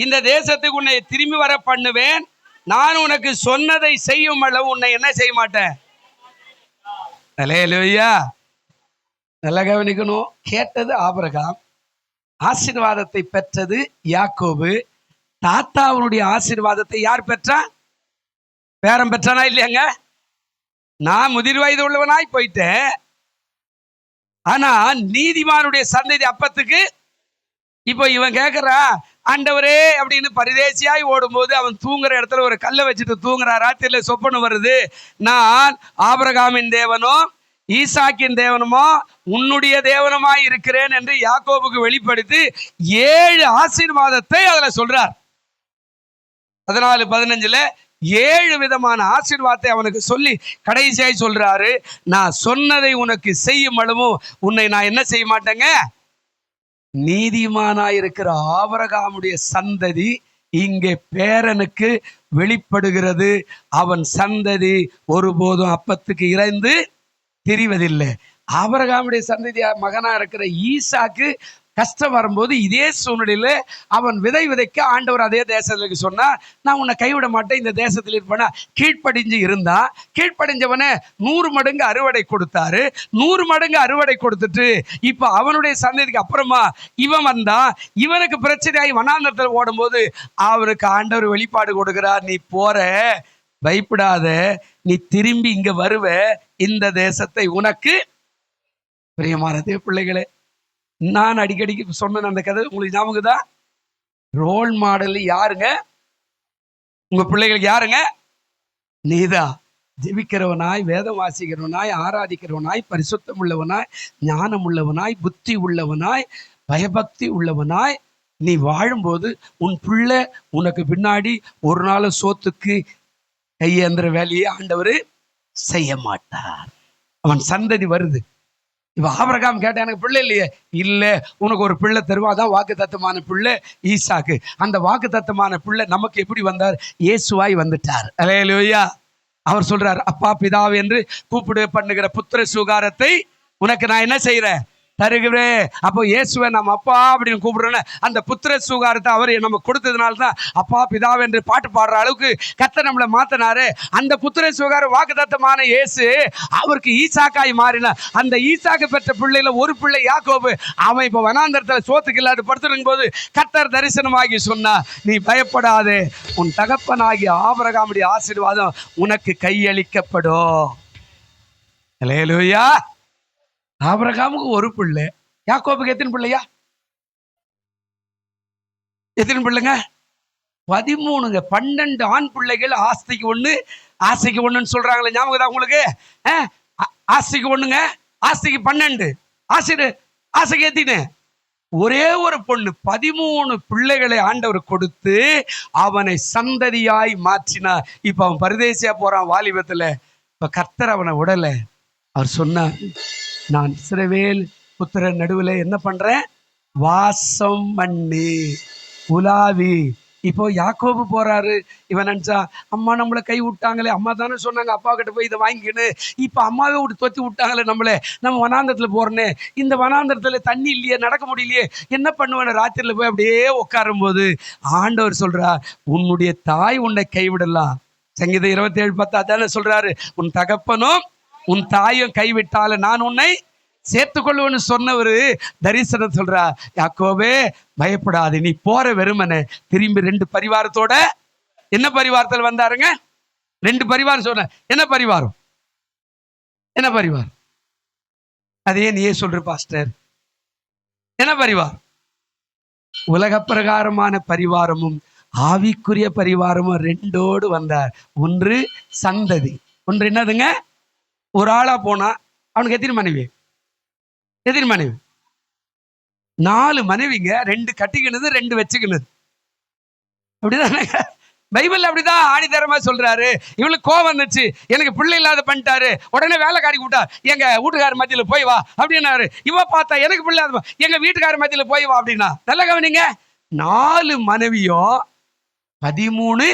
இந்த தேசத்துக்கு உன்னை திரும்பி வர பண்ணுவேன். நான் உனக்கு சொன்னதை செய்யும் அளவு உன்னை என்ன செய்ய மாட்டேன். அல்லேலூயா. நல்லா கவனிக்கணும். கேட்டது ஆபிரகாம், ஆசீர்வாதத்தை பெற்றது யாக்கோபு. தாத்தாவுடைய ஆசீர்வாதத்தை யார் பெற்றா? பேரன் பெற்றானா இல்லையாங்க? நான் முதிர் வயது உள்ளவனாய் போயிட்டேன், ஆனா நீதிமானுடைய சந்ததி அப்பத்துக்கு இப்போ இவன் கேட்கறா, ஆண்டவரே அப்படின்னு பரிதேசியாய் ஓடும்போது அவன் தூங்குற இடத்துல ஒரு கல்லை வச்சுட்டு தூங்குறா. ராத்திரில சொப்பனம் வருது, நான் ஆபிரகாமின் தேவனோ ஈசாக்கின் தேவனுமோ உன்னுடைய தேவனுமாய் இருக்கிறேன் என்று யாக்கோபுக்கு வெளிப்படுத்தி 7 ஆசீர்வாதத்தை அதுல சொல்றார். 14-15 7 விதமான ஆசீர்வாதத்தை அவனுக்கு சொல்லி கடைசியாய் சொல்றாரு, நான் சொன்னதை உனக்கு செய்யும் அளவும் உன்னை நான் என்ன செய்ய மாட்டேங்க. நீதிமானாயிருக்கிற ஆபிரகாமுடைய சந்ததி இங்கே பேரனுக்கு வெளிப்படுகிறது. அவன் சந்ததி ஒருபோதும் அப்பத்துக்கு இறைந்து தெரிவதில்லை. ஆபிரகாமுடைய சந்ததி மகனா இருக்கிற ஈசாக்கு கஷ்டம் வரும்போது இதே சூழ்நிலையில அவன் விதைக்க ஆண்டவர் அதே தேசத்துக்கு சொன்னா, நான் உன்னை கைவிட மாட்டேன், இந்த தேசத்தில் இருப்பேனா. கீழ்ப்படிஞ்சு இருந்தா, கீழ்ப்படிஞ்சவனை 100 மடங்கு அறுவடை கொடுத்தாரு. 100 மடங்கு அறுவடை கொடுத்துட்டு இப்ப அவனுடைய சந்ததிக்கு அப்புறமா இவன் வந்தா, இவனுக்கு பிரச்சனையாகி வனாந்தரத்தில் ஓடும்போது அவனுக்கு ஆண்டவர் வெளிப்பாடு கொடுக்கிறார், நீ போற, பயப்படாத, நீ திரும்பி இங்க வருவ, இந்த தேசத்தை உனக்கு. பிரியமான தேவ பிள்ளைகளே, நான் அடிக்கடிக்கு சொன்ன அந்த கதை உங்களுக்கு ஞாபகம் தான். ரோல் மாடல் யாருங்க? உங்க பிள்ளைகளுக்கு யாருங்க? நீதான். ஜெபிக்கிறவனாய், வேதம் வாசிக்கிறவனாய், ஆராதிக்கிறவனாய், பரிசுத்தம் உள்ளவனாய், ஞானம் உள்ளவனாய், புத்தி உள்ளவனாய், பயபக்தி உள்ளவனாய் நீ வாழும்போது உன் பிள்ளை உனக்கு பின்னாடி ஒரு நாள் சோத்துக்கு கையேந்திர வேலையை ஆண்டவர் செய்ய மாட்டார். அவன் சந்ததி வருது. இப்ப ஆபிரகாம் கேட்ட, எனக்கு பிள்ளை இல்லையே. இல்ல, உனக்கு ஒரு பிள்ளை தருவாதான் வாக்கு தத்தமான பிள்ளை ஈசாக்கு. அந்த வாக்கு தத்தமான பிள்ளை நமக்கு எப்படி வந்தார்? இயேசுவாய் வந்துட்டார். அல்லேலூயா. அவர் சொல்றார், அப்பா பிதாவே என்று கூப்பிடு பண்ணுகிற புத்திர சுகாரத்தை உனக்கு நான் என்ன செய்யறேன்? தருகிறேன். அப்போ இயேசுவை நம்ம அப்பா அப்படின்னு கூப்பிடுறோன்னு அந்த புத்திர சுகாரத்தை அவர் நம்ம கொடுத்ததுனால தான் அப்பா பிதாவே என்று பாட்டு பாடுற அளவுக்கு கர்த்தர் நம்மளை மாத்தினாரு. அந்த புத்திர சுகார வாக்குத்தத்தமான இயேசு அவருக்கு ஈசாக்காய் மாறினா. அந்த ஈசாக்கு பெற்ற பிள்ளையில ஒரு பிள்ளை யாக்கோபு. அவன் இப்ப வனாந்தரத்துல சோத்துக்கு இல்லாத படுத்துருக்கும் போது கர்த்தர் தரிசனமாகி சொன்னா, நீ பயப்படாதே, உன் தகப்பனாகி ஆபிரகாமுடைய ஆசீர்வாதம் உனக்கு கையளிக்கப்படும். அல்லேலூயா. ஆபிரகாமுக்கு ஒரு பிள்ளை, யாக்கோபுக்கு எத்தனை பிள்ளையா? எத்தனை பிள்ளைங்க? 13ங்க. 12 ஆண் பிள்ளைகள். ஆஸ்திக்கு 1, ஆசைக்கு 1ன்னு சொல்றாங்களே, ஞாபகம் தான் உங்களுக்கு? ஆஸ்திக்கு 1ங்க, ஆஸ்திக்கு 12, ஆசைக்கு எத்தின்னு ஒரே ஒரு பொண்ணு. 13 பிள்ளைகளை ஆண்டவர் கொடுத்து அவனை சந்ததியாய் மாற்றினார். இப்ப அவன் பரதேசியா போறான் வாலிபத்துல. இப்ப கர்த்தர் அவனை விடல. அவர் சொன்னார், நான் இஸ்ரவேல் புத்திர நடுவில் என்ன பண்றேன்? வாசம் பண்ணி உலாவி. இப்போ யாக்கோபு போறாரு. இவன் நினைச்சா, அம்மா நம்மளை கை விட்டாங்களே, அம்மா தானே சொன்னாங்க அப்பா கிட்ட போய் இதை வாங்கிக்கணும், இப்ப அம்மாவே விட்டு தொத்தி விட்டாங்களே நம்மளே, நம்ம வனாந்தரத்துல போறனே, இந்த வனாந்தரத்துல தண்ணி இல்லையே, நடக்க முடியலையே, என்ன பண்ணுவேன்? ராத்திரில போய் அப்படியே உட்காரும் போது ஆண்டவர் சொல்றார், உன்னுடைய தாய் உன்னை கைவிடலாம். சங்கீதம் 27:10 அதானே சொல்றாரு, உன் தகப்பனும் உன் தாயும் கைவிட்டால நான் உன்னை சேர்த்துக்கொள்ளுவேன்னு சொன்னவரு தரிசனம் சொல்றா, யாக்கோபே பயப்படாது, நீ போற வெறுமனே திரும்பி 2 பரிவாரத்தோட. என்ன பரிவாரத்தில் வந்தாருங்க? 2 பரிவாரம் சொன்ன. என்ன பரிவாரம்? என்ன பரிவாரம்? அதையே நீயே சொல்ற பாஸ்டர். என்ன பரிவாரம்? உலக பிரகாரமான பரிவாரமும் ஆவிக்குரிய பரிவாரமும் 2ஓடு வந்தார். ஒன்று சந்ததி, ஒன்று என்னதுங்க? ஒரு ஆளா போனா அவனுக்கு எத்தனை மனைவி? 4 மனைவிங்க. 2 கட்டிக்கினது, 2 வச்சுக்கினது. அப்படிதானே? பைபிள் அப்படிதான் ஆணித்தரமா சொல்றாரு. இவளுக்கு கோவம் வந்துச்சு, எனக்கு பிள்ளை இல்லாத பண்ணிட்டாரு, உடனே வேலைக்காரி கூட்டா, எங்க வீட்டுக்கார மத்தியில போய் வா அப்படின்னாரு. இவ பார்த்தா, எனக்கு பிள்ளை இல்லாத, எங்க வீட்டுக்கார மத்தியில போய் வா அப்படின்னா. நல்ல கவனிங்க, 4 மனைவியும் 13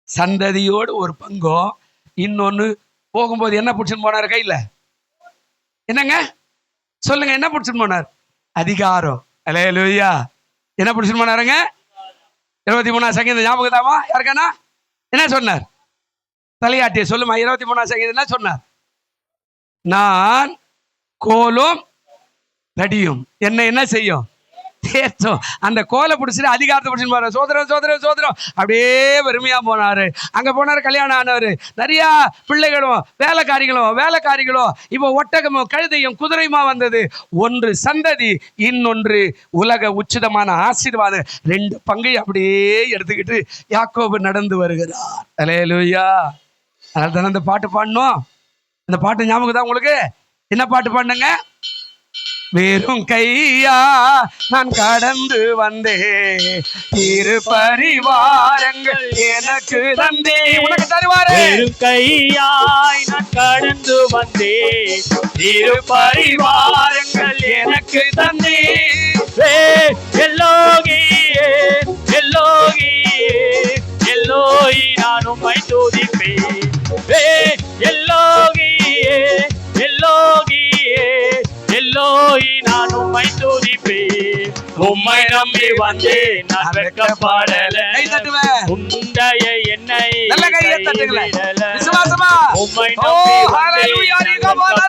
சந்ததியோடு ஒரு பங்கும், இன்னொன்னு போகும்போது என்ன பிடிச்சுன்னு போனார் கையில? என்னங்க சொல்லுங்க, என்ன பிடிச்சுன்னு போனார்? அதிகாரம். அல்லேலூயா. என்ன பிடிச்சுன்னு போனாருங்க? 23ஆம் சங்கீதம் ஞாபகம் தாமா யாருக்கானா? என்ன சொன்னார்? தலையாட்டிய சொல்லுமா. 23ஆம் சங்கீதம் என்ன சொன்னார்? நான் கோலும் தடியும் என்ன செய்யும்? தேர்த்தும். அந்த கோலை பிடிச்சிட்டு அதிகாரத்தை பிடிச்சிட்டு போறாரு. சோதரம் சோதரம் சோதரம் அப்படியே பெருமையா போனாரு. அங்க போனாரு, கல்யாணம் ஆனவரு. நிறைய பிள்ளைகளும் வேலைக்காரிகளும் இப்போ ஒட்டகமும் கழுதையும் குதிரையுமா வந்தது. ஒன்று சந்ததி, இன்னொன்று உலக உச்சிதமான ஆசீர்வாதம். 2 பங்கை அப்படியே எடுத்துக்கிட்டு யாக்கோபு நடந்து வருகிறார். அல்லேலூயா. அதனால தானே அந்த பாட்டு பாடணும். அந்த பாட்டு ஞாபகம் தான் உங்களுக்கு? என்ன பாட்டு பாடுங்க? வெறும் கையா நான் கடந்து வந்தேன், இரு பரிவாரங்கள் எனக்கு தந்தே. உனக்கு தருவாரு. வெறும் கையாய் நான் கடந்து வந்தேன், இரு பரிவாரங்கள் எனக்கு தந்தே. எல்லோகியே எல்லோகியே எல்லோயி நான் உம்மை துதிப்பேன். எல்லோகியே எல்லோகியே எல்லோயி நான் உம்மை துதிப்பேன். உம்மை நம்பி வந்தேன் நான் வெட்கப்படல. உந்தைய என்னை கைவிடல. உம்மை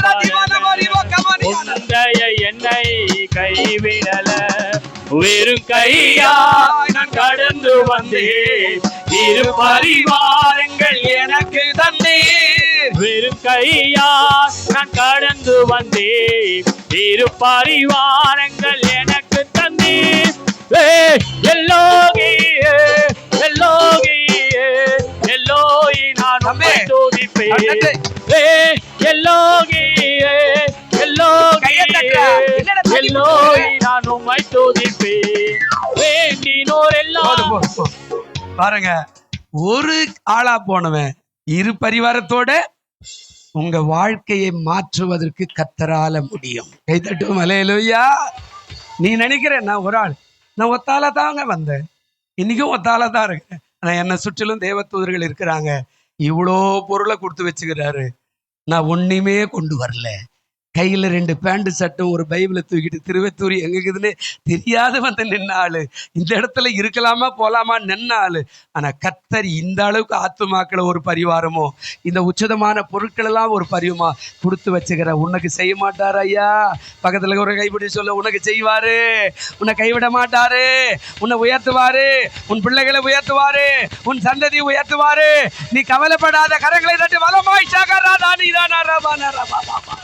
நம்பி உந்தைய என்னை கைவிடல. வெறும் கையா நான் கடந்து வந்தேன், இரு பரிவாரங்கள் எனக்கு தந்தீர். வெறும் கையா நான் கடந்து வந்தேன், இரு பரிவாரங்கள் எனக்கு தந்தீர். எல்லோகியே எல்லோகியே எல்லோயி நான் உம்மை துதிப்பேன். எல்லோகியே எல்லோயி நான் உம்மை துதிப்பேன். வேண்டினோர் எல்லாம் பாருங்க, ஒரு ஆளா போனவன் இரு பரிவாரத்தோட உங்க வாழ்க்கையை மாற்றுவதற்கு கர்த்தரால முடியும். கை தட்டும். அல்லேலூயா. நீ நினைக்கிற நான் ஒரு ஆள், நான் ஒத்தால தாங்க வந்தேன், இன்னைக்கும் ஒத்தால தான் இருக்கேன். ஆனா என்னை சுற்றிலும் தேவதூதர்கள் இருக்கிறாங்க. இவ்வளோ பொருளை கொடுத்து வச்சுக்கிறாரு, நான் ஒண்ணுமே கொண்டு வரல. கையில் 2 பேண்ட் சட்டும் ஒரு பைபிளை தூக்கிட்டு திருவத்தூர் எங்குதுன்னு தெரியாத வந்து நின்ன ஆளு. இந்த இடத்துல இருக்கலாமா போலாமா நின்ன ஆளு. ஆனா கர்த்தர் இந்த அளவுக்கு ஆத்துமாக்களை ஒரு பரிவாரமோ இந்த உச்சிதமான பொருட்கள் எல்லாம் ஒரு பரிவமா கொடுத்து வச்சுக்கிற உனக்கு செய்ய மாட்டார் ஐயா? பக்கத்துல ஒரு கைப்பிடி சொல்ல, உனக்கு செய்வாரு, உன்னை கைவிட மாட்டாரு, உன்னை உயர்த்துவாரு, உன் பிள்ளைகளை உயர்த்துவாரு, உன் சந்ததி உயர்த்துவாரு. நீ கவலைப்படாத, கரங்களை தட்டி வலமாய் சாகரா தானி தானா ரபானா ரபாபா.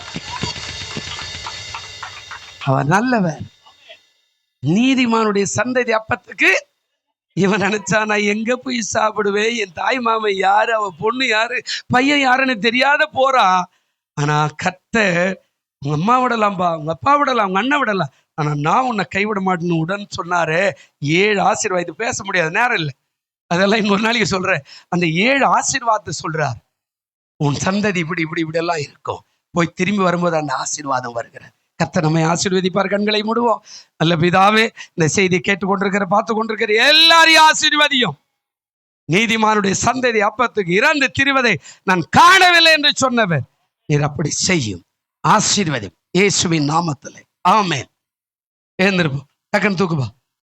அவர் நல்லவர். நீதிமானுடைய சந்ததி அப்பத்துக்கு இவன் நினைச்சா நான் எங்க போய் சாப்பிடுவேன், என் தாய் மாமன் யாரு, அவ பொண்ணு யாரு, பையன் யாருன்னு தெரியாத போறான். ஆனா கர்த்தர் உங்க அம்மா விடலாம்பா, உங்க அப்பா விடலாம், உங்க அண்ணன் விடலாம், ஆனா நான் உன்னை கைவிட மாட்டேன்னு உடன் சொன்னாரு. 7 ஆசீர்வாதத்தை பேச முடியாது, நேரம் இல்லை, அதெல்லாம் இன்னொரு நாளைக்கு சொல்றேன். அந்த 7 ஆசீர்வாதத்தை சொல்றார். உன் சந்ததி இப்படி இப்படி இப்படி எல்லாம் இருக்கும். போய் திரும்பி வரும்போது அந்த ஆசீர்வாதம் வருகிறது. கர்த்தர் நம்மை ஆசீர்வதிப்பார். கண்களை மூடுவோம். நல்ல பிதாவே, இந்த செய்தியை கேட்டுக்கொண்டிருக்கிற பார்த்து கொண்டிருக்கிற எல்லாரையும் ஆசீர்வதியும். நீதிமானுடைய சந்ததி அப்பத்துக்கு இறந்து திரிவதை நான் காணவில்லை என்று சொன்னவர் நீர் அப்படி செய்யும். ஆசீர்வதி இயேசுவின் நாமத்திலே. ஆமென். எழுந்திருப்போம். டக்குன்னு தூக்குப்பா.